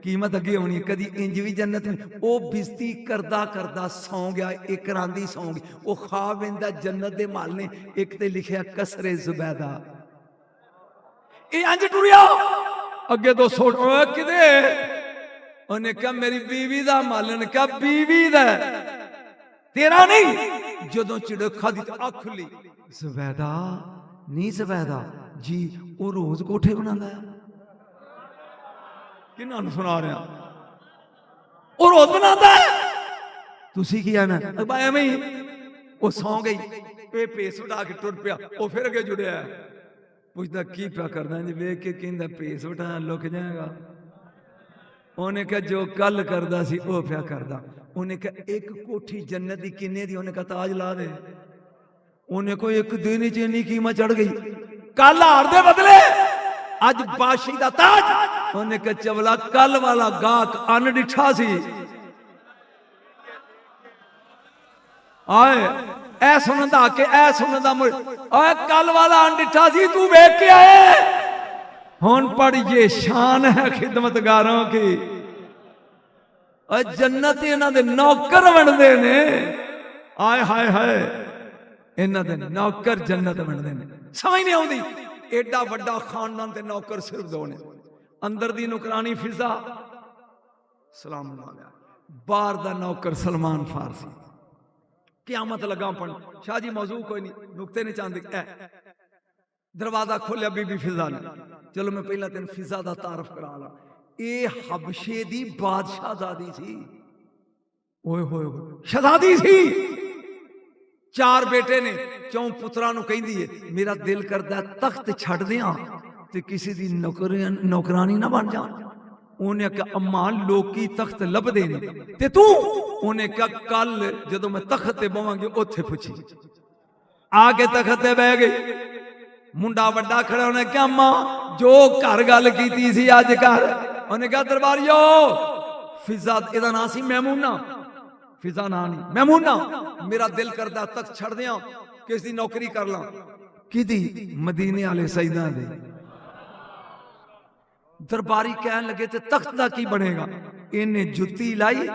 S1: ਕੀਮਤ ਅੱਗੇ ਹੋਣੀ, ਕਦੀ ਇੰਜ ਵੀ ਜੰਨਤ ਨਹੀਂ। ਉਹ ਬਿਸਤੀ ਕਰਦਾ ਕਰਦਾ ਸੌਂ ਗਿਆ, ਇੱਕ ਰਾਂਦੀ ਸੌਂ ਗਈ। ਉਹ ਖਾਬ ਇੰਦਾ ਜੰਨਤ ਦੇ ਮਹਲ ਨੇ, ਇੱਕ ਤੇ ਲਿਖਿਆ ਕਸਰੇ ਜ਼ੁਬੈਦਾ। ਇਹ ਇੰਜ ਟੁਰਿਆ ਅੱਗੇ ਤੋਂ ਸੁੱਟ ਕਿਤੇ। ਉਹਨੇ ਕਿਹਾ ਮੇਰੀ ਬੀਵੀ ਦਾ ਮਹਲ। ਨੇ ਕਿਹਾ ਬੀਵੀ ਦਾ ਤੇਰਾ ਨਹੀਂ। ਜਦੋਂ ਝਿੜਕ ਖਾਦੀ ਤੇ ਅੱਖ ਲਈ ਜ਼ੁਬੈਦਾ ਨਹੀਂ ਜ਼ੁਬੈਦਾ ਜੀ ਉਹ ਰੋਜ਼ ਕੋਠੇ ਬਣਾਉਂਦਾ ਹੈ। ਕਿਹਨਾਂ ਨੂੰ ਸੁਣਾ ਰਿਹਾ? ਉਹ ਰੋਜ਼ ਬਣਾਉਂਦਾ ਹੈ। ਤੁਸੀਂ ਕੀ ਆਣਾ? ਐਵੇਂ ਹੀ ਉਹ ਸੌਂ ਗਈ। ਇਹ ਭੇਸ ਉਠਾ ਕੇ ਟੁਰ ਪਿਆ। ਉਹ ਫਿਰ ਅੱਗੇ ਜੁੜਿਆ, ਪੁੱਛਦਾ ਕੀ ਪਿਆ ਕਰਦਾ ਜੀ? ਵੇਖ ਕੇ ਕਹਿੰਦਾ ਭੇਸ ਉਠਾ ਲੁਕ ਜਾਏਗਾ। ਉਹਨੇ ਕਿਹਾ ਜੋ ਕੱਲ ਕਰਦਾ ਸੀ ਉਹ ਪਿਆ ਕਰਦਾ। ਉਹਨੇ ਕਿਹਾ ਇੱਕ ਕੋਠੀ ਜੰਨਤ ਦੀ ਕਿੰਨੇ ਦੀ? ਉਹਨੇ ਕਿਹਾ ਤਾਜ ਲਾ ਦੇ। ਉਹਨੇ ਕੋਈ ਇੱਕ ਦਿਨ ਚ ਇੰਨੀ ਕੀਮਤ ਚੜ ਗਈ। ਕੱਲ ਹਾਰ ਦੇ ਬਦਲੇ ਅੱਜ ਬਾਸ਼ੀ ਦਾ ਤਾਜ। ਉਹਨੇ ਕਿਹਾ ਚਵਲਾ ਕੱਲ ਵਾਲਾ ਗਾਹਕ ਅਨ ਡਿਠਾ ਸੀ। ਆਏ ਐ ਸੁਣਨ ਦਾ ਕਿ ਐ ਸੁਣਨ ਦਾ ਓਏ ਕੱਲ ਵਾਲਾ ਅਨ ਡਿਠਾ ਸੀ, ਤੂੰ ਵੇਖ ਕੇ ਆਏ। ਹੁਣ ਪੜੀਏ शान है खिदमतगारों की। जन्नत इन्हां दे नौकर बनते ने। आए हाय हाय इन्हां दे नौकर जन्नत बनते ने। समझ नहीं आउंदी एडा वड्डा खानदान ते नौकर सिर्फ दो ने। अंदर दी नौकरानी फिजा सलाम अलैह, बाहर दा नौकर सलमान फारसी। क़यामत लगा पन शाह जी मौजू कोई नहीं, नुकते नहीं चाहते। दरवाजा खोलिया बीबी फिजा ने। चलो मैं पहला तेन फिजा का तारफ करा ला। ये हबशे दी बादशाहजादी सी। ओए होए शहजादी सी। 4 बेटे ने, 4 पुत्रां नूं कहंदी है मेरा दिल करदा तख्त छड्ड दियां ते किसी दी नौकरानी ना बन जा। उन्हें कहा अम्मा लोकी तख्त लभदे ने ते तू? उन्हें कहा कल जदों मैं तख्त ते बवांगी उत्थे पुछी। आके तख्त ते बह गई। मुंडा वड्डा खड़ा। उन्हें क्या अम्मा जो घर गल की सी अज घर। उन्हें कहा दरबारियो फिजा इहदा नाम सी मैमूना। फिजा ना नहीं मैमूना। मेरा दिल करदा तख्त छड़ दियां किस दी नौकरी कर ला। किदी? मदीने वाले सईदा दे। दरबारी कहन लगे ते तख्त दा की बनेगा? इन्हें जुत्ती लाई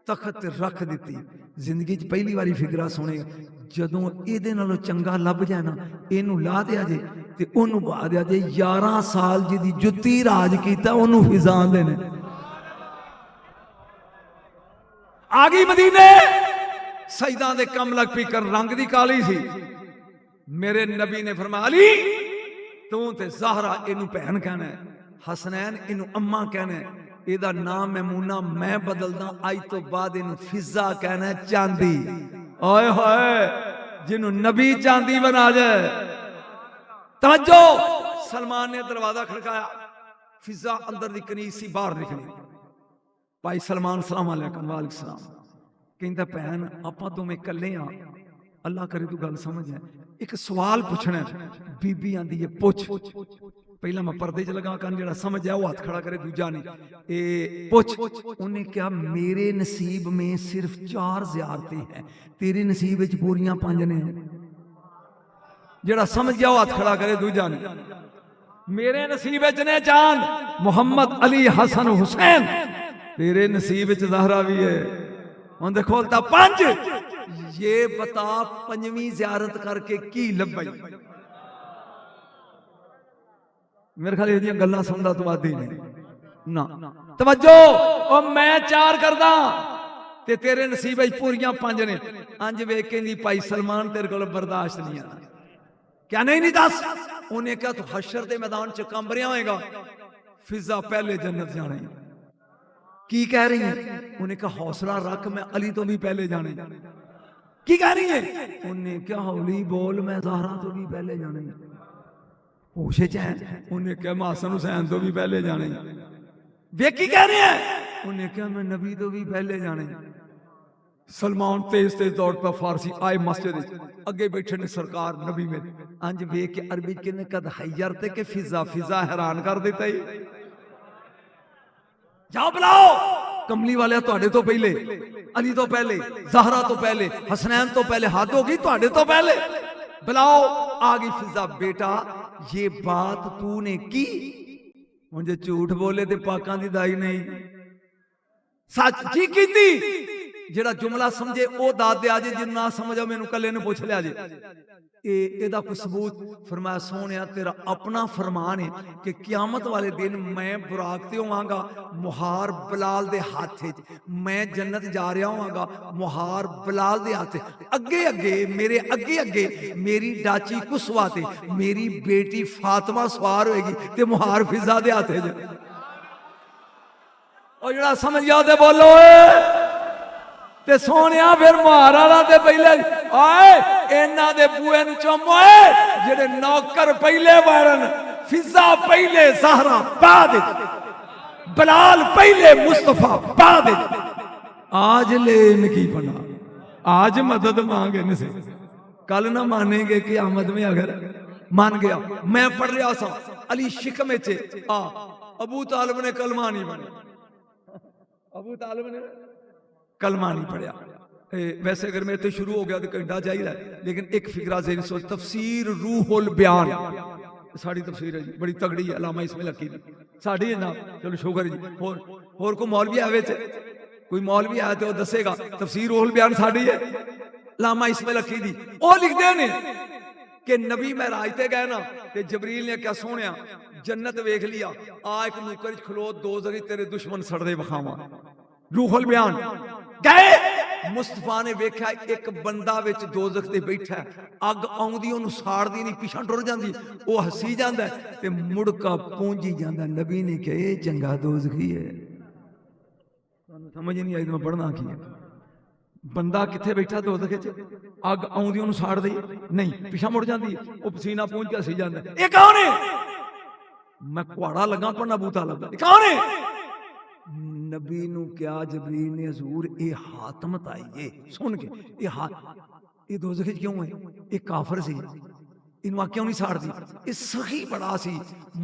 S1: तख्त रख दी। जिंदगी च पहली बारी फिकरा सुनेगा जदों इहदे नालों चंगा लभ जाए ना इनू ला दिया जे ते ओनू बहा दिया जे। 11 साल जिहदी जुत्ती राज कीता ओनू फिजा आंदे ने। आ गई मदीने सईदा दे कम लग पी कर। रंग दी काली सी। मेरे नबी ने फरमाया अली तू ते ज़हरा इनू भैन कहना है, हसनैन इनू अम्मा कहना है, इहदा नाम मैमूना मैं बदलदा अज तो बाद इनू फिजा कहना है चांदी। ओए होए जिन्हों नबी चांदी बना जाए। तवज्जो सलमान ने दरवाजा खड़काया। फिजा अंदर दी कनीज सी बाहर निकली। भाई सलमान सलाम अलैकुम। वालेकुम सलाम। कहंदा भैन आपां दोवें कल्ले आ, अल्लाह करे तू गल समझ है, एक सवाल पूछना है। बीबी आंदी है पुछ। पहला मैं पर्दे च लगा कन जेड़ा समझ है वो हाथ खड़ा करे, दूजा नहीं। ए पुछ। उन्हें क्या मेरे नसीब में सिर्फ 4 ज़ियारतें हैं, तेरे नसीब विच पूरियां 5 ने। जेड़ा समझ गया वो हाथ खड़ा करे, दूजा नहीं। मेरे नसीब विच ने चांद मुहम्मद अली हसन हुसैन, तेरे नसीब विच ज़हरा भी है। उन्हें खोलता 5। ये बता 5वीं ज़ियारत करके की लब्बई? मेरे ख्याल ये गल्लां सुनदा तू आदी नहीं ना। तवज्जो ओ मैं 4 करदा ते तेरे नसीब विच पूरियां 5 ने। अंज वेख के नहीं भाई सलमान तेरे कोल बर्दाश्त नहीं आना। क्या नहीं दस। उन्हें कहा तू हशर दे मैदान च कंब रहा होएगा, फिजा पहले जन्नत जाना ही। की कह रही है? उन्हें कहा हौसला रख, मैं अली तो भी पहले जाने। की कह रही है? उन्हें क्या हौली बोल, मैं ज़हरा तो भी पहले जाने। होशे चैन। उन्हें क्या मैं हसन हुसैन तो भी पहले जाने। वे की कह रहे हैं? उन्हें क्या मैं नबी तो भी पहले जाने। सलमान तेज तेज दौड़ पर फारसी आए मस्जिद अगे बैठे ने सरकार नबी में। अंज वे के अरबी किने कद हयर ते के फिजा। फिजा हैरान कर देता ही। जाओ बुलाओ कमली वाले ਤੁਹਾਡੇ ਤੋਂ ਪਹਿਲੇ, अली तो पहले, ज़हरा तो पहले, हसनैन तो पहले, हद होगी ਤੁਹਾਡੇ तो पहले। बुलाओ, आ गई फिजा। बेटा ये बात तूने की? मुझे झूठ बोले तो पाकां दी दाई नहीं, सच जी कीती। जेड़ा जुमला समझे ओ दाद दे आजे, जिन्ना ना समझो मैनू कल्ले ने पूछ लिया जे। एदा कोई सबूत? फरमाया सोनिया तेरा अपना फरमान है कि क़यामत वाले दिन मैं बुराक ते होवांगा, मुहार बिलाल दे हाथ च, मैं जन्नत जा रहा होवांगा, मुहार बिलाल दे हाथ च, अगे अगे मेरे अगे अगे मेरी डाची कुसवा ते मेरी बेटी फातिमा सवार होएगी ते मुहार फिजा दे हाथ च। और जड़ा समझ गया ते बोलो ते सोनिया फिर मुहार वाला ते पहले आए इन्हां दे बूए नूं चुम ओए, जेड़े नौकर पहले वड़न, फिजा पहले, ज़हरा बाद, बिलाल पहले, मुस्तफा बाद। आज ले इनकी पना, आज मदद मांगे इनसे, कल ना मानेंगे कि आमद में। अगर मान गया, मैं पढ़ लिया सा अली शिकम च, अबू तालिब ने कलमा नहीं पढ़ा, अबू तालिब ने कलमा नहीं पढ़िया। वैसे अगर मेरे तो शुरू हो गया तो घंटा चाहिए, लेकिन एक फिक्रा ज़हन सोच, तफसीर रूहुल बयान साड़ी तफसीर है जी, बड़ी तगड़ी है, अल्लामा इस्माइल हकी दी साड़ी है ना। चलो शुक्र जी। होर कोई मौलवी आवे, कोई मौलवी आया तो दसेगा तफसीर रूहुल बयान साड़ी है, अल्लामा इस्माइल हकी दी। वो लिखते ने कि नबी महराज ते गए ना, ते जबरील ने क्या सोनिया जन्नत वेख लिया, आ एक नूकर खलो, दो जरी तेरे दुश्मन सड़दे विखावा। रूहुल बयान गए, मुस्तफा ने वेख्या एक बंदा विच दोज़ख ते बैठा, अग आउंदी ओनू साड़दी नहीं, पिछा टुर जांदी, ओ हसी जांदा ते मुड़का पहुंची जांदा। नबी ने कहा ये चंगा दोज़खी है। समझ नहीं आई तो मैं पढ़ना की है। बंदा किथे बैठा दोज़ख च, अग आउंदी ओनू साड़दी नहीं, पिछा मुड़ जांदी, ओ पसीना पहुंच के हसी जांदा। ये कौन है? मैं कुआड़ा लगा पढ़ना अबू तालिब दा। कौन है? नबी नू क्या जबरील ने हजूर ये हातमत आई है सुन के, ये दोज़ख क्यों है? ये काफर सी, इनू क्यों नहीं साड़दी? ये सखी बड़ा सी,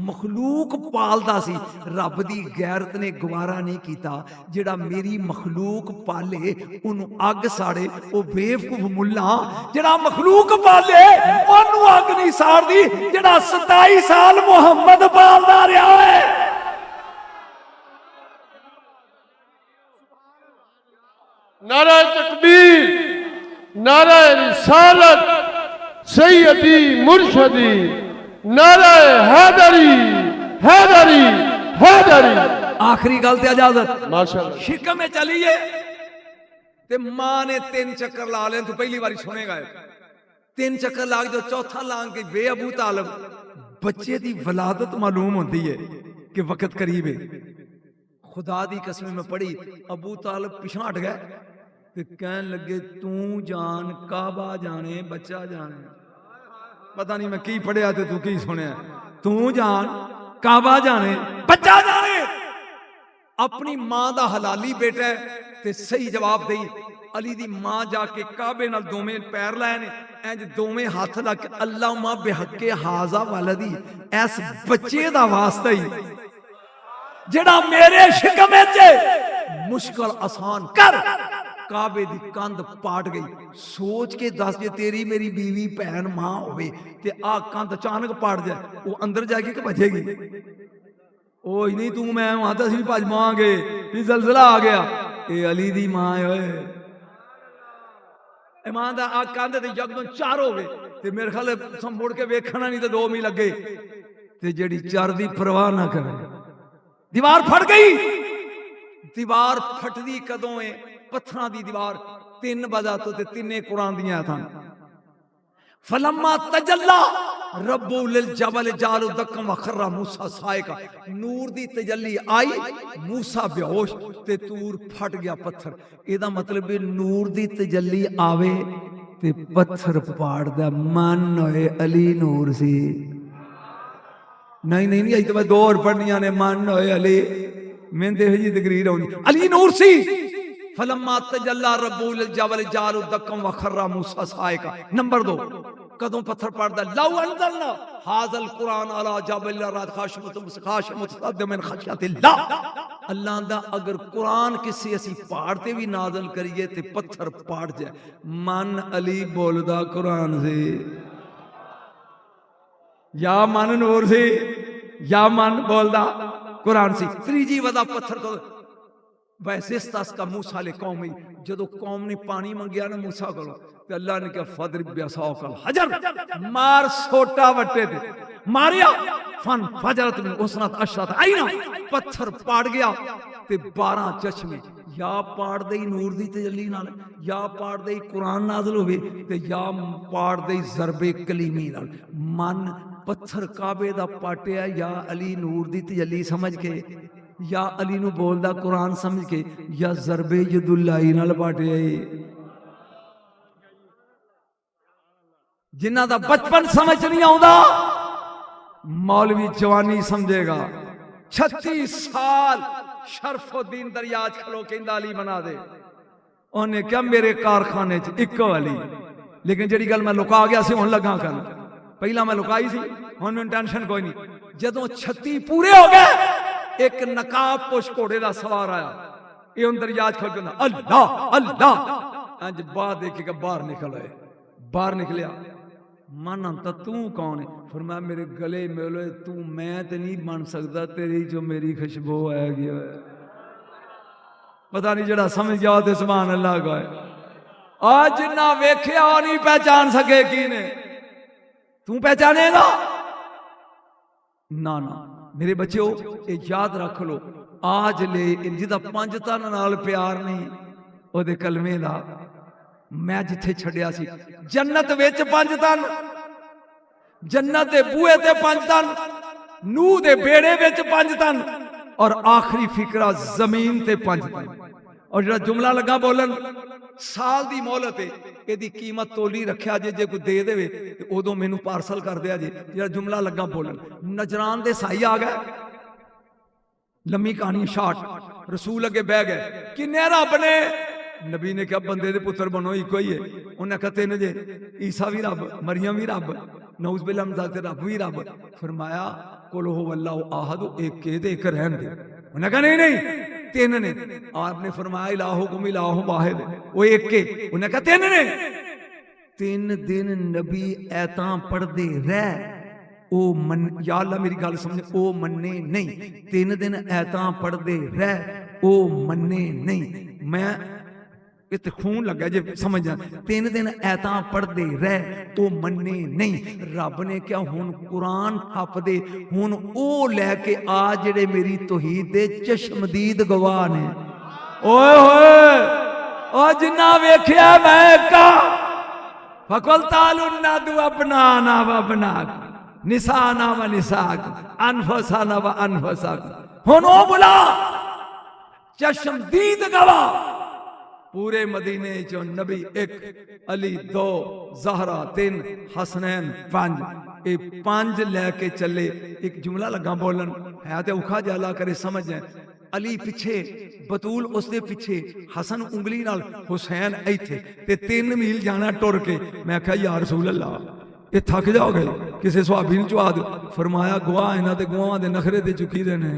S1: मखलूक पालदा सी। रब दी गैरत ने गवारा नहीं कीता, जेड़ा मेरी मखलूक पाले उन्हों अग साड़े, ओ बेवकूफ मुल्ला। जेड़ा मखलूक पाले उन्हों अग नहीं साड़दी, जेड़ा 27 साल मुहम्मद पालदा रहा है।
S2: नारा तकबीर, नारा रिसालत, सैयदी मुर्शदी, नारा हैदरी, हैदरी, हैदरी।
S1: आखिरी गल ते इजाजत,
S2: माशाअल्लाह।
S1: शिकम में चलिए ते मां ने 3 चक्कर ला ले, तू पहली बारी सुनेगा। 3 चक्कर लाग जो चौथा लांग के बे अबू तालिब, बच्चे दी वलादत मालूम होती है कि वक्त करीब है। खुदा दी कसम में पढ़ी, अबू तालिब पिछा हट गए ते कहन लगे तू जान काबा जाने बच्चा जाने। पता नहीं मैं की पढ़िया ते तू की सुनिया। तू जान काबा जाने बच्चा जाने। अपनी मां दा हलाली बेटा है ते सही जवाब दई। अली दी मां जाके काबे नाल दोवें पैर लाए ने, इंज दोवें हाथ लग के अल्लाहुम्मा बिहक्के हाजा वलदी, इस बच्चे दा वास्ता ही जेड़ा मेरे शिकमे च मुश्किल आसान कर। काबे दी कंध पाट गई। सोच के दस जे तेरी मेरी बीवी भैन मां होवे ते आ कंध अचानक पाट जाए, वो अंदर जाएगी कि बचेगी? ओ नहीं तू मैं वहां तो असं भज मांगे भी जलजला आ गया। ये अली दी मां है। ईमान दा आ कंध ते यकदम चार हो गए ते मेरे ख्याल मुड़ के वेखना नहीं तो 2 मिनट लगे ते जेड़ी चार दी परवाह ना करे, दीवार फट गई। दीवार फटदी कदों है? पत्थर दी दीवार 3 बजा तो ते 3 कुरान दियां था। फलम्मा तजल्ला रब्बु लिल जबल जालु दक्कम वखर्रा मूसा साइका। नूर दी तजल्ली आई, मूसा बेहोश ते तूर फट गया पत्थर। एदा मतलब है नूर दी तजल्ली आवे ते पत्थर पाड़दा। मन होए अली नूर सी। नहीं नहीं नहीं अज तो मैं 2 और पढ़निया ने। मन होए अली, मैं देखो जी तकरीर आउंदी अली नूर सी। फलम्मा तजल्ला रब्बु लिल जबल जालु दक्कम वखर्रा मूसा साइका। नंबर 2 कदों पत्थर पड़दा लौ अंजलना हाज़ल कुरान अला जबल खाशिमत खाशिमत मिन खशियतिल्लाह। अल्लाह दा अगर कुरान किसी असी पहाड़ ते भी नाज़िल करिए ते पत्थर पाड़ जाए। मन अली बोलदा कुरान से, या मन नूर से, या मन बोलदा कुरान से। त्रीजी वदा पत्थर को वैसे तस का मूसा ले कौम जो कौम ने पानी मंगया ना मूसा को, तो अल्लाह ने कहा फदरिब बिअसाकल हजर, मार सोटा वटे थे, मारिया फन फजरत मिन उसनत अशरत आईना, पत्थर पाड़ गया ते 12 चश्मे, या पाड़ दे नूर दी तजल्ली नाल, या पाड़ दे कुरान नाज़िल होवे ते या पाड़ दे ज़रबे कलीमी नाल। मन पत्थर काबे दा पाटिया या अली नूर दी तजल्ली समझ के, या अली नू बोलदा कुरान समझ के, या ज़रबे यदुल्लाही नाल पाटिया। जिन्हां दा बचपन समझ नहीं आउंदा मौलवी जवानी समझेगा। 36 साल शरफुद्दीन दरियाज खलो कहंदा अली बना दे, उन्हें क्या मेरे कारखाने च इको अली। लेकिन जिहड़ी गल मैं लुका गया सी हुण लगा कर, पहला मैं लुकाई सी, हुण मैनूं टेंशन कोई नहीं। जदों 36 पूरे हो गए, एक नकाब पोश घोड़े दा सवार आया, ये हुण दरियाज खलो कहंदा अल्लाह अल्लाह। अंज बाहर देखिएगा, बाहर निकल आए, बाहर निकलिया। मन तो तू कौन है? फरमाया मेरे गले मिलो तू, मैं तो नहीं बन सकता, तेरी जो मेरी खुशबू आएगी। पता नहीं जड़ा समझ गया तो सुभान अल्लाह का है। आज जिन्ना वेख्या नहीं पहचान सके की ने, तू पहचानेगा ना ना। मेरे बच्चों ये याद रख लो, आज ले जिदा 5 तन नाल प्यार नहीं ओदे कलमे दा मैं जिथे छड़िया सी। जन्नत विच 5 तन, जन्नत दे बूहे ते 5 तन, नूह दे बेड़े विच 5 तन, और आखिरी फिकरा जमीन ते 5 तन। और जो जुमला लगा बोलन साल दी मोहलत है, एदी कीमत तोली रखिया जे, जे कोई दे देवे तो उदों मैनू पार्सल कर दिया जे। जो जुमला लगा बोलन, नजरान दे साई आ गए, लम्मी कहानी शार्ट, रसूल अगे बह गए, किन्ने रब ने? नबी ने कहा बंदे दे पुत्र बनो इको ही है। उन्हें कहा 3 जे, ईसा भी रब, मरियम भी रब, नऊज़ बिल्लाह मिन ज़ालिक रब भी रब। फरमाया कुल हुवल्लाहु अहद, एक के दे एक रहन दे। उन्हें कहा नहीं नहीं 3 ने। आपने फरमाया इलाहुकुम इलाहुन वाहिद, वो एक के। उन्हें कहा 3 ने। 3 दिन नबी ऐतां पढ़दे रह, ओ मन, या अल्लाह मेरी गल समझ, ओ मन्ने नहीं। 3 दिन ऐतां पढ़दे रह, ओ मन्ने नहीं। मैं इतने खून लगा जे समझ जा। 3 दिन ऐतां पढ़दे रह, ओ मन्ने नहीं। रब ने क्या हुन कुरान छप दे, हुन ओ लैके आ जेड़े मेरी तौहीद दे चश्मदीद गवाह ने। ओए होए ओ जिन्ना वेख्या मैं का फकुल तालुन नादू अपनाना व अपनाक, निसाना व निसाक, अनफसाना व अनफसाक। हुन ओ बुला चश्मदीद गवाह। पूरे मदीने चो नबी 1, अली 2, ज़हरा 3, हसनैन 5, ये 5 लैके चले। एक जुमला लगा बोलन है तो औखा जाला करे समझ जाए। अली पिछे, बतूल उसके पिछे, हसन उंगली नाल, हुसैन इथे ते 3 मील जाना टुर के। मैं कहा या रसूल अल्लाह ये थक जाओगे, किसी सुहाबी नूं चुआ दो। फरमाया गवाह इन्हां दे गवाहां दे नखरे ते चुकी दे ने।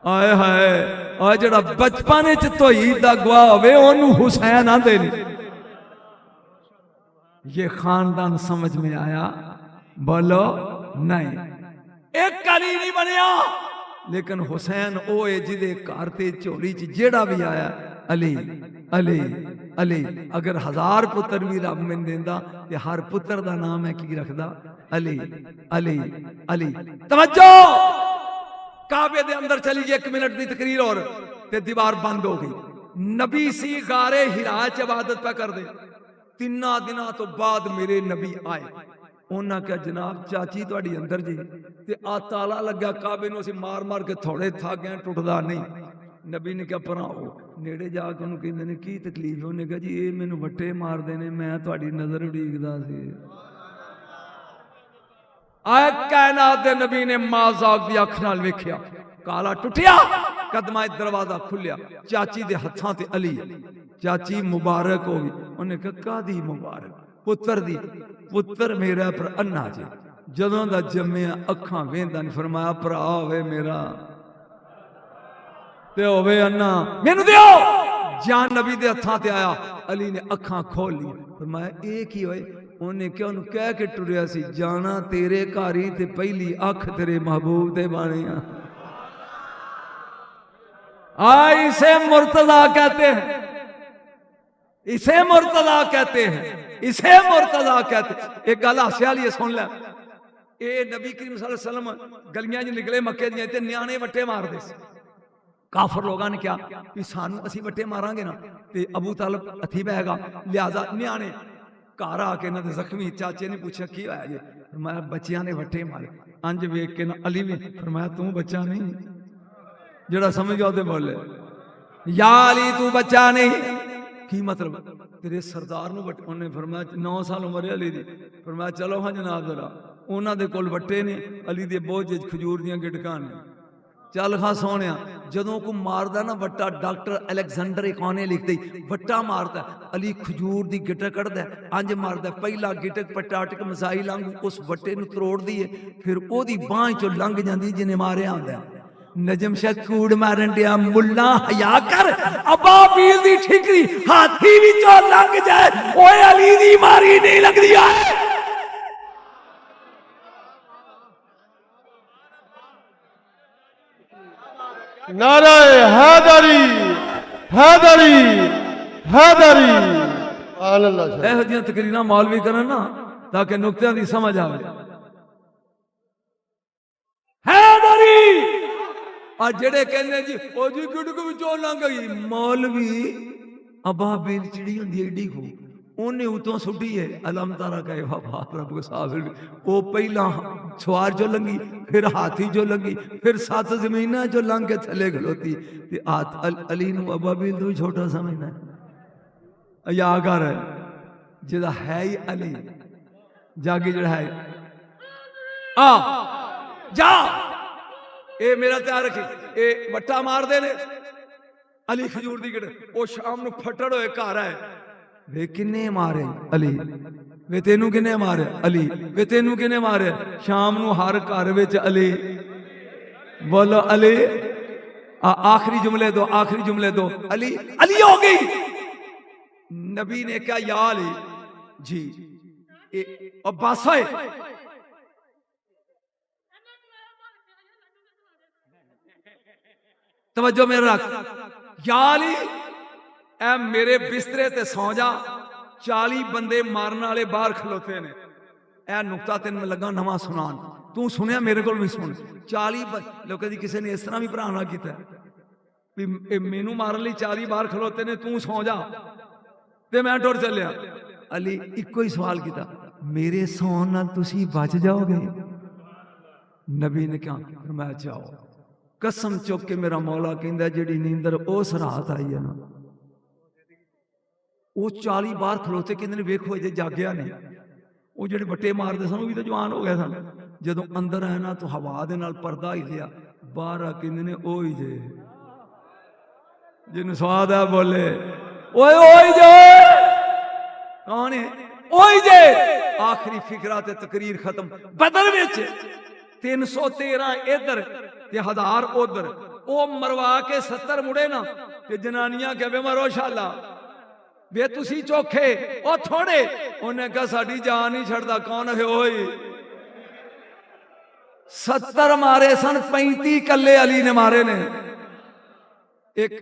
S1: आए हाय, आ जड़ा बचपन च तौहीद दा गवाह होवे ओनू हुसैन आंदे ने। ये खानदान समझ में आया? बोलो नहीं। एक कली नहीं बनया, लेकिन हुसैन ओ है जिदे घर ते झोली च जेड़ा भी आया अली अली अली। अगर 1000 पुत्र भी रब मैनूं देंदा ते हर पुत्र दा नाम है की रखदा? अली अली अली। तवज्जो, काबे दे अंदर चली गई 1 मिनट की तकरीर और ते दीवार बंद हो गई। नबी सी गारे हिरा च इबादत पे कर दे। 3 दिनों तो बाद मेरे नबी आए। उन्हें क्या जनाब चाची तुहाडी अंदर जी, ते आ ताला लगा काबे नूं असीं मार मार के थोड़े थक गए, टुटदा नहीं। नबी ने क्या पराओ नेड़े जाके उन्होंने कहते ने की तकलीफ? उन्हें कहा जी ये मैनूं वट्टे मारदे ने, मैं तुहाडी नज़र उड़ीकदा सी। आए कायनात दे नबी ने माज़ाक दी अख नाल वेख्या, काला टुटिया, कदमा दरवाजा खुलिया, चाची दे हत्थां ते अली। चाची मुबारक हो गई। उन्हें कहा कादी मुबारक? पुत्र दी। पुत्र मेरा पर अन्ना जी, जदों दा जम्मिया अखां वेंदा नहीं। फरमाया भरा होवे मेरा, ते होवे अन्ना मैनू दियो जान नबी दे हत्थां ते आया अली ने अखां खोल ली फरमाया ए की होए उन्हें क्या उन्हें कह के टुरिया सी जाना तेरे घर ही ते पहली अख तेरे महबूब दे बाने इसे मुर्तजा कहते हैं इसे मुर्तजा कहते हैं इसे मुर्तजा कहते हैं एक गल हासे वाली सुन ले ए नबी करीम सल्लल्लाहु अलैहि वसल्लम गलियां च निकले मक्के दियां ते न्याणे वट्टे मारदे सी काफर लोगों ने क्या कि सानू असी वट्टे मारांगे ना ते अबू तालिब हथी बहगा लिहाजा न्याणे घर आके इन्हां दे जख्मी चाचे ने पूछा की होया जी फरमाया बच्चियां ने वट्टे मारे अंज वेख के ना अली ने फरमाया तू बच्चा नहीं जेड़ा समझ गया ते बोले या अली तू बच्चा नहीं की मतलब तेरे सरदार नु वट उन्हें फरमाया 9 साल उम्र है अली दी फरमाया चलो हाँ जनाब जरा उन्हां दे कोल वट्टे ने अली दे बोझ खजूर दियां गिटकां ने चल खा सोने जदों को मारदा ना वट्टा डॉक्टर अलेक्जेंडर इकाने लिखते वट्टा मारदा अली खजूर दी गिटक कढ़दा अंज मारदा पहला गिटक पटाटक मिसाइल आंगू उस वट्टे नु तरोड़ दी फिर ओदी बांह चो लंघ जांदी जिने मारे आंदा नजम शाह कूड़ मारन दिया मुल्ला हया कर अबाबील दी ठिकरी हाथी विचों लंघ जाए ओए अली दी मारी नहीं लगदी है
S2: नाराए हैदरी हैदरी हैदरी
S1: ਇਹੋ ਜਿਹੀਆਂ ਤਕਰੀਰਾਂ ਮੌਲਵੀ ਕਰਨ ਨਾ ਤਾਂ ਕਿ ਨੁਕਤਿਆਂ ਦੀ ਸਮਝ ਆਵੇ ਹੈਦਰੀ ਆ ਜਿਹੜੇ ਕਹਿੰਦੇ ਜੀ ਉਹ ਜੀ ਗੁੱਡਕ ਵਿੱਚੋਂ ਲੰਘ ਗਈ ਮੌਲਵੀ ਅਬਾਬੀਲ ਚਿੜੀ ਹੁੰਦੀ ਏਡੀ ਖੂ ਉਹਨੇ ਉਤੋਂ ਸੁੱਟੀ ਹੈ ਅਲਮ ਤਾਰਾ ਕਹੇ ਬਾਬਾ ਰੱਬ ਕੋ ਸਾਫ ਉਹ ਪਹਿਲਾਂ ਸਵਾਰ ਜੋ ਲੰਗੀ फिर हाथी जो लगी फिर 7 जमीना जो लंघ के थले खलोती अली नू अबाबील तो भी छोटा समझना या कर जिदा है ही अली जागी जड़ा है आ जा ए मेरा तैयार रखी ए वट्टा मार दे ने अली खजूर दी गड़ ओ शाम नू फटड़ होए घर आए वे किन्ने मारे अली वे तेनू किने मारे अली वे तेनू किने मारे शाम नू हर घर विच अली बोलो अली आखिरी जुमले दो अली अली हो गई नबी ने क्या या अली जी अब्बास है तवज्जो मेरा रख या अली ए मेरे बिस्तरे ते सौ जा 40 बंदे मारने वाले बाहर खलोते ने यह नुकता तेन मैं लगा नवा सुनान तू सुनिया मेरे को भी सुन 40 लोगों की किसी ने इस तरह भी भरा ना किया भी मैनू मारन लई 40 बाहर खलोते ने तू सौ जा ते मैं टुर चलिया अली इको ही सवाल किया मेरे सौन नाल तुसी बच जाओगे नबी ने क्या मैं जाओ कसम चुक के मेरा मौला कहंदा जेड़ी नींदर उस रात आई है ना वो 40 बाहर खलोते कहते ने वेखो जे जागया ने वो जेडे बट्टे मारते सन भी तो जवान हो गए सन जदों अंदर आए ना तो हवा दे नाल पर्दा ही लिया बाहर कहते ने ओ ही जे जिन्होंने स्वाद है बोले ओए ओए जे कौन है ओए जे आखिरी फिकरा ते तकरीर खत्म बदल विच 313 इधर ते 1000 उधर ओ मरवा के 70 मुड़े ना ते जनानियां कहवे मरो शाला वे तुसी चोखे ओ थोड़े उन्हें कहा साड़ी जान नहीं छड़ता कौन है ओए 70 मारे सन 35 कल्ले अली ने मारे ने एक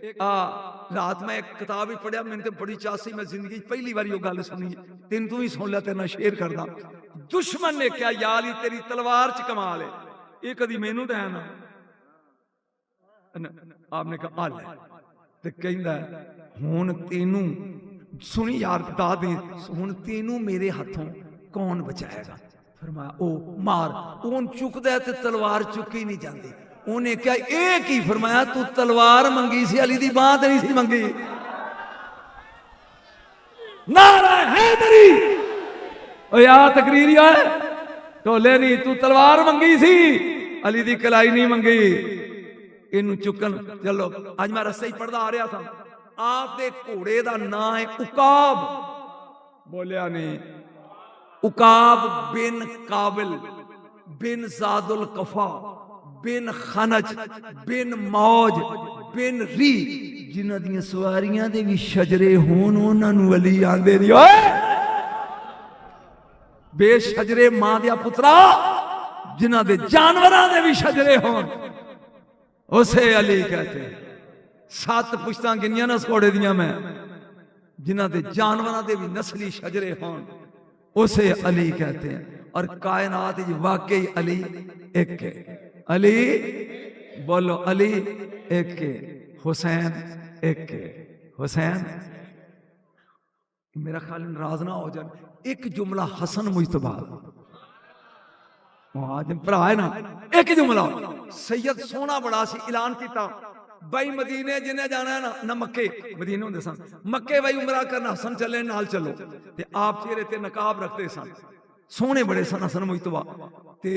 S1: रात में एक किताब ही पढ़िया मैंने तो बड़ी चासी मैं जिंदगी पहली बार यो गल सुनी तेन तू ही सुन लिया तेरे नाल शेयर करदा दुश्मन ने क्या या अली तेरी तलवार च कमाल है ये कदी मैनू दे ना आपने कहा आ ले ते कहंदा हुण तेनू सुनी यार दादे हुण तेनू मेरे हाथों कौन बचाएगा फरमाया ओ मार कौन चुकदा ते तलवार चुकी नहीं जाती उन्हें क्या एक ही फरमाया तू तलवार मंगी सी अली दी बांह ते नहीं सी मंगी नारा हैदरी ओ यार तकरीर है ढोले नहीं तू तलवार मंगी सी अली दी कलाई नहीं मंगी इनू चुकन चलो आज मैं रस्ते ही पढ़दा आ रहा था आप दे घोड़े दा नां है उकाब बोलिया नहीं उकाब बिन काबिल बिन जादुल कफा बिन खनज बिन मौज बिन री जिन्हां दियां सवारियां दे भी शजरे होन उन्हां नूं अली आंदे नी। ओए बेशजरे मां दिया पुत्रा जिन्हां दे जानवरां दे भी शजरे होन उसे अली कहते हैं। 7 पुश्तां गिनियां ना घोड़े दियां मैं, जिन्हां दे जानवरां दे भी नस्ली शजरे होन उसे अली कहते हैं। और कायनात वाकई अली एक है। अली बोलो अली एक है, हुसैन एक है। हुसैन मेरा ख्याल नाराज ना हो जाए, एक जुमला हसन मुजतबा भरा है ना, एक जुमला सैयद सोना बड़ा सी ऐलान किया भाई मदीने जिन्हें जाना है ना मक्के मदीने होंगे सन, मक्के भाई उमरा करना हसन चले नाल चलो। ते आप चेहरे ते नकाब रखते सन, सोहने बड़े सन हसन मुजतबा। ते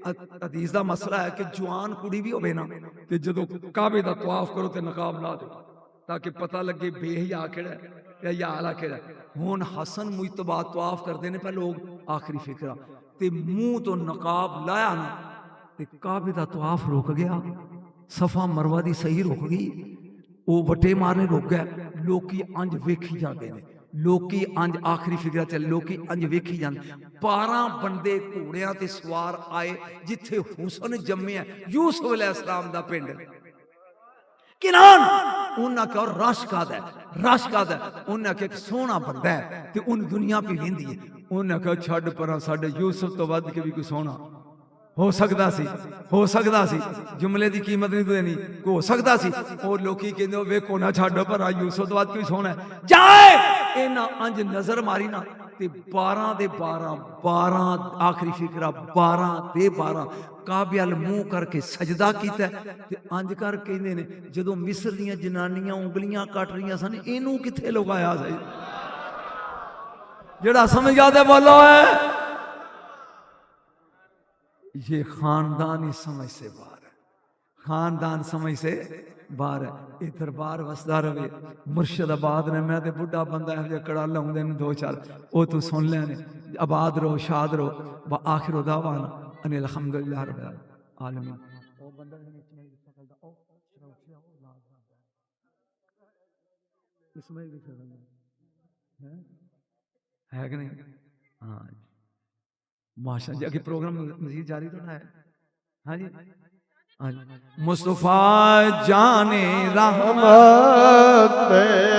S1: हदीस दा मसला है कि जवान कुड़ी भी होवे ना ते जदों काबे दा तवाफ करो ते नकाब ला दो ताकि पता लगे बेहया केड़ा या या आला केड़ा। हुण हसन मुजतबा तवाफ करते ने पर लोग आखिरी फिक्रा ते मुंह तो नकाब लाया ना ते काबे दा तवाफ रुक गया, सफा मरवा दी सही रुक गई, वो वटे मारने रुक गए। लोकी अंज वेखी जाते हैं, लोकी अंज आखिरी फिक्रा चले, लोकी अंज वेखी जाते। 12 बंदे घोड़ियां ते सवार आए जिथे हुसन जम्मिया यूसुफ अलैहिस्सलाम दा पिंड किनान। उन्हें कहा रश काद है, रश काद है। उन्हें कहा सोहना बंदा है ते उन दुनिया भी वेंदी है। उन्हें कहा छड़ पर साडे यूसुफ तो वध के भी कोई सोहना हो सकता सी, हो सकता सी। जुमले की कीमत नहीं देनी, हो सकता सी। और लोग कहते वेखो ना छो पर यूसुफ तो वध कोई सोहना है जाए। इन्हें अंज नजर मारी ना ते 12 दे 12 12 आखिरी फिक्रा 12 दे 12 काबे अल मुंह करके सजदा किया। अंज कर कहते ने जदों मिस्र दियां जनानियां उंगलियां कट रही सन, इनू किथे लुकाया सही? जेड़ा समझ गया ते बोलो है। ये खानदान ही समझ से बाहर है, खानदान समझ से बाहर है। ये दरबार वसदा रहे। मुर्शिदाबाद ने मैं तो बुढ़ा बंदा है कड़ा लाउंदे ने 2-4 वो तू सुन लेने। आबाद रहो, शाद रहो। व आखिर दावाना अनिल अल्हम्दुलिल्लाह रब्बिल आलमीन। है कि नहीं? हाँ माशा जी, अगे प्रोग्राम मजीद जारी तो है। हाँ जी, हाँ जी। मुस्तफा जाने रहमत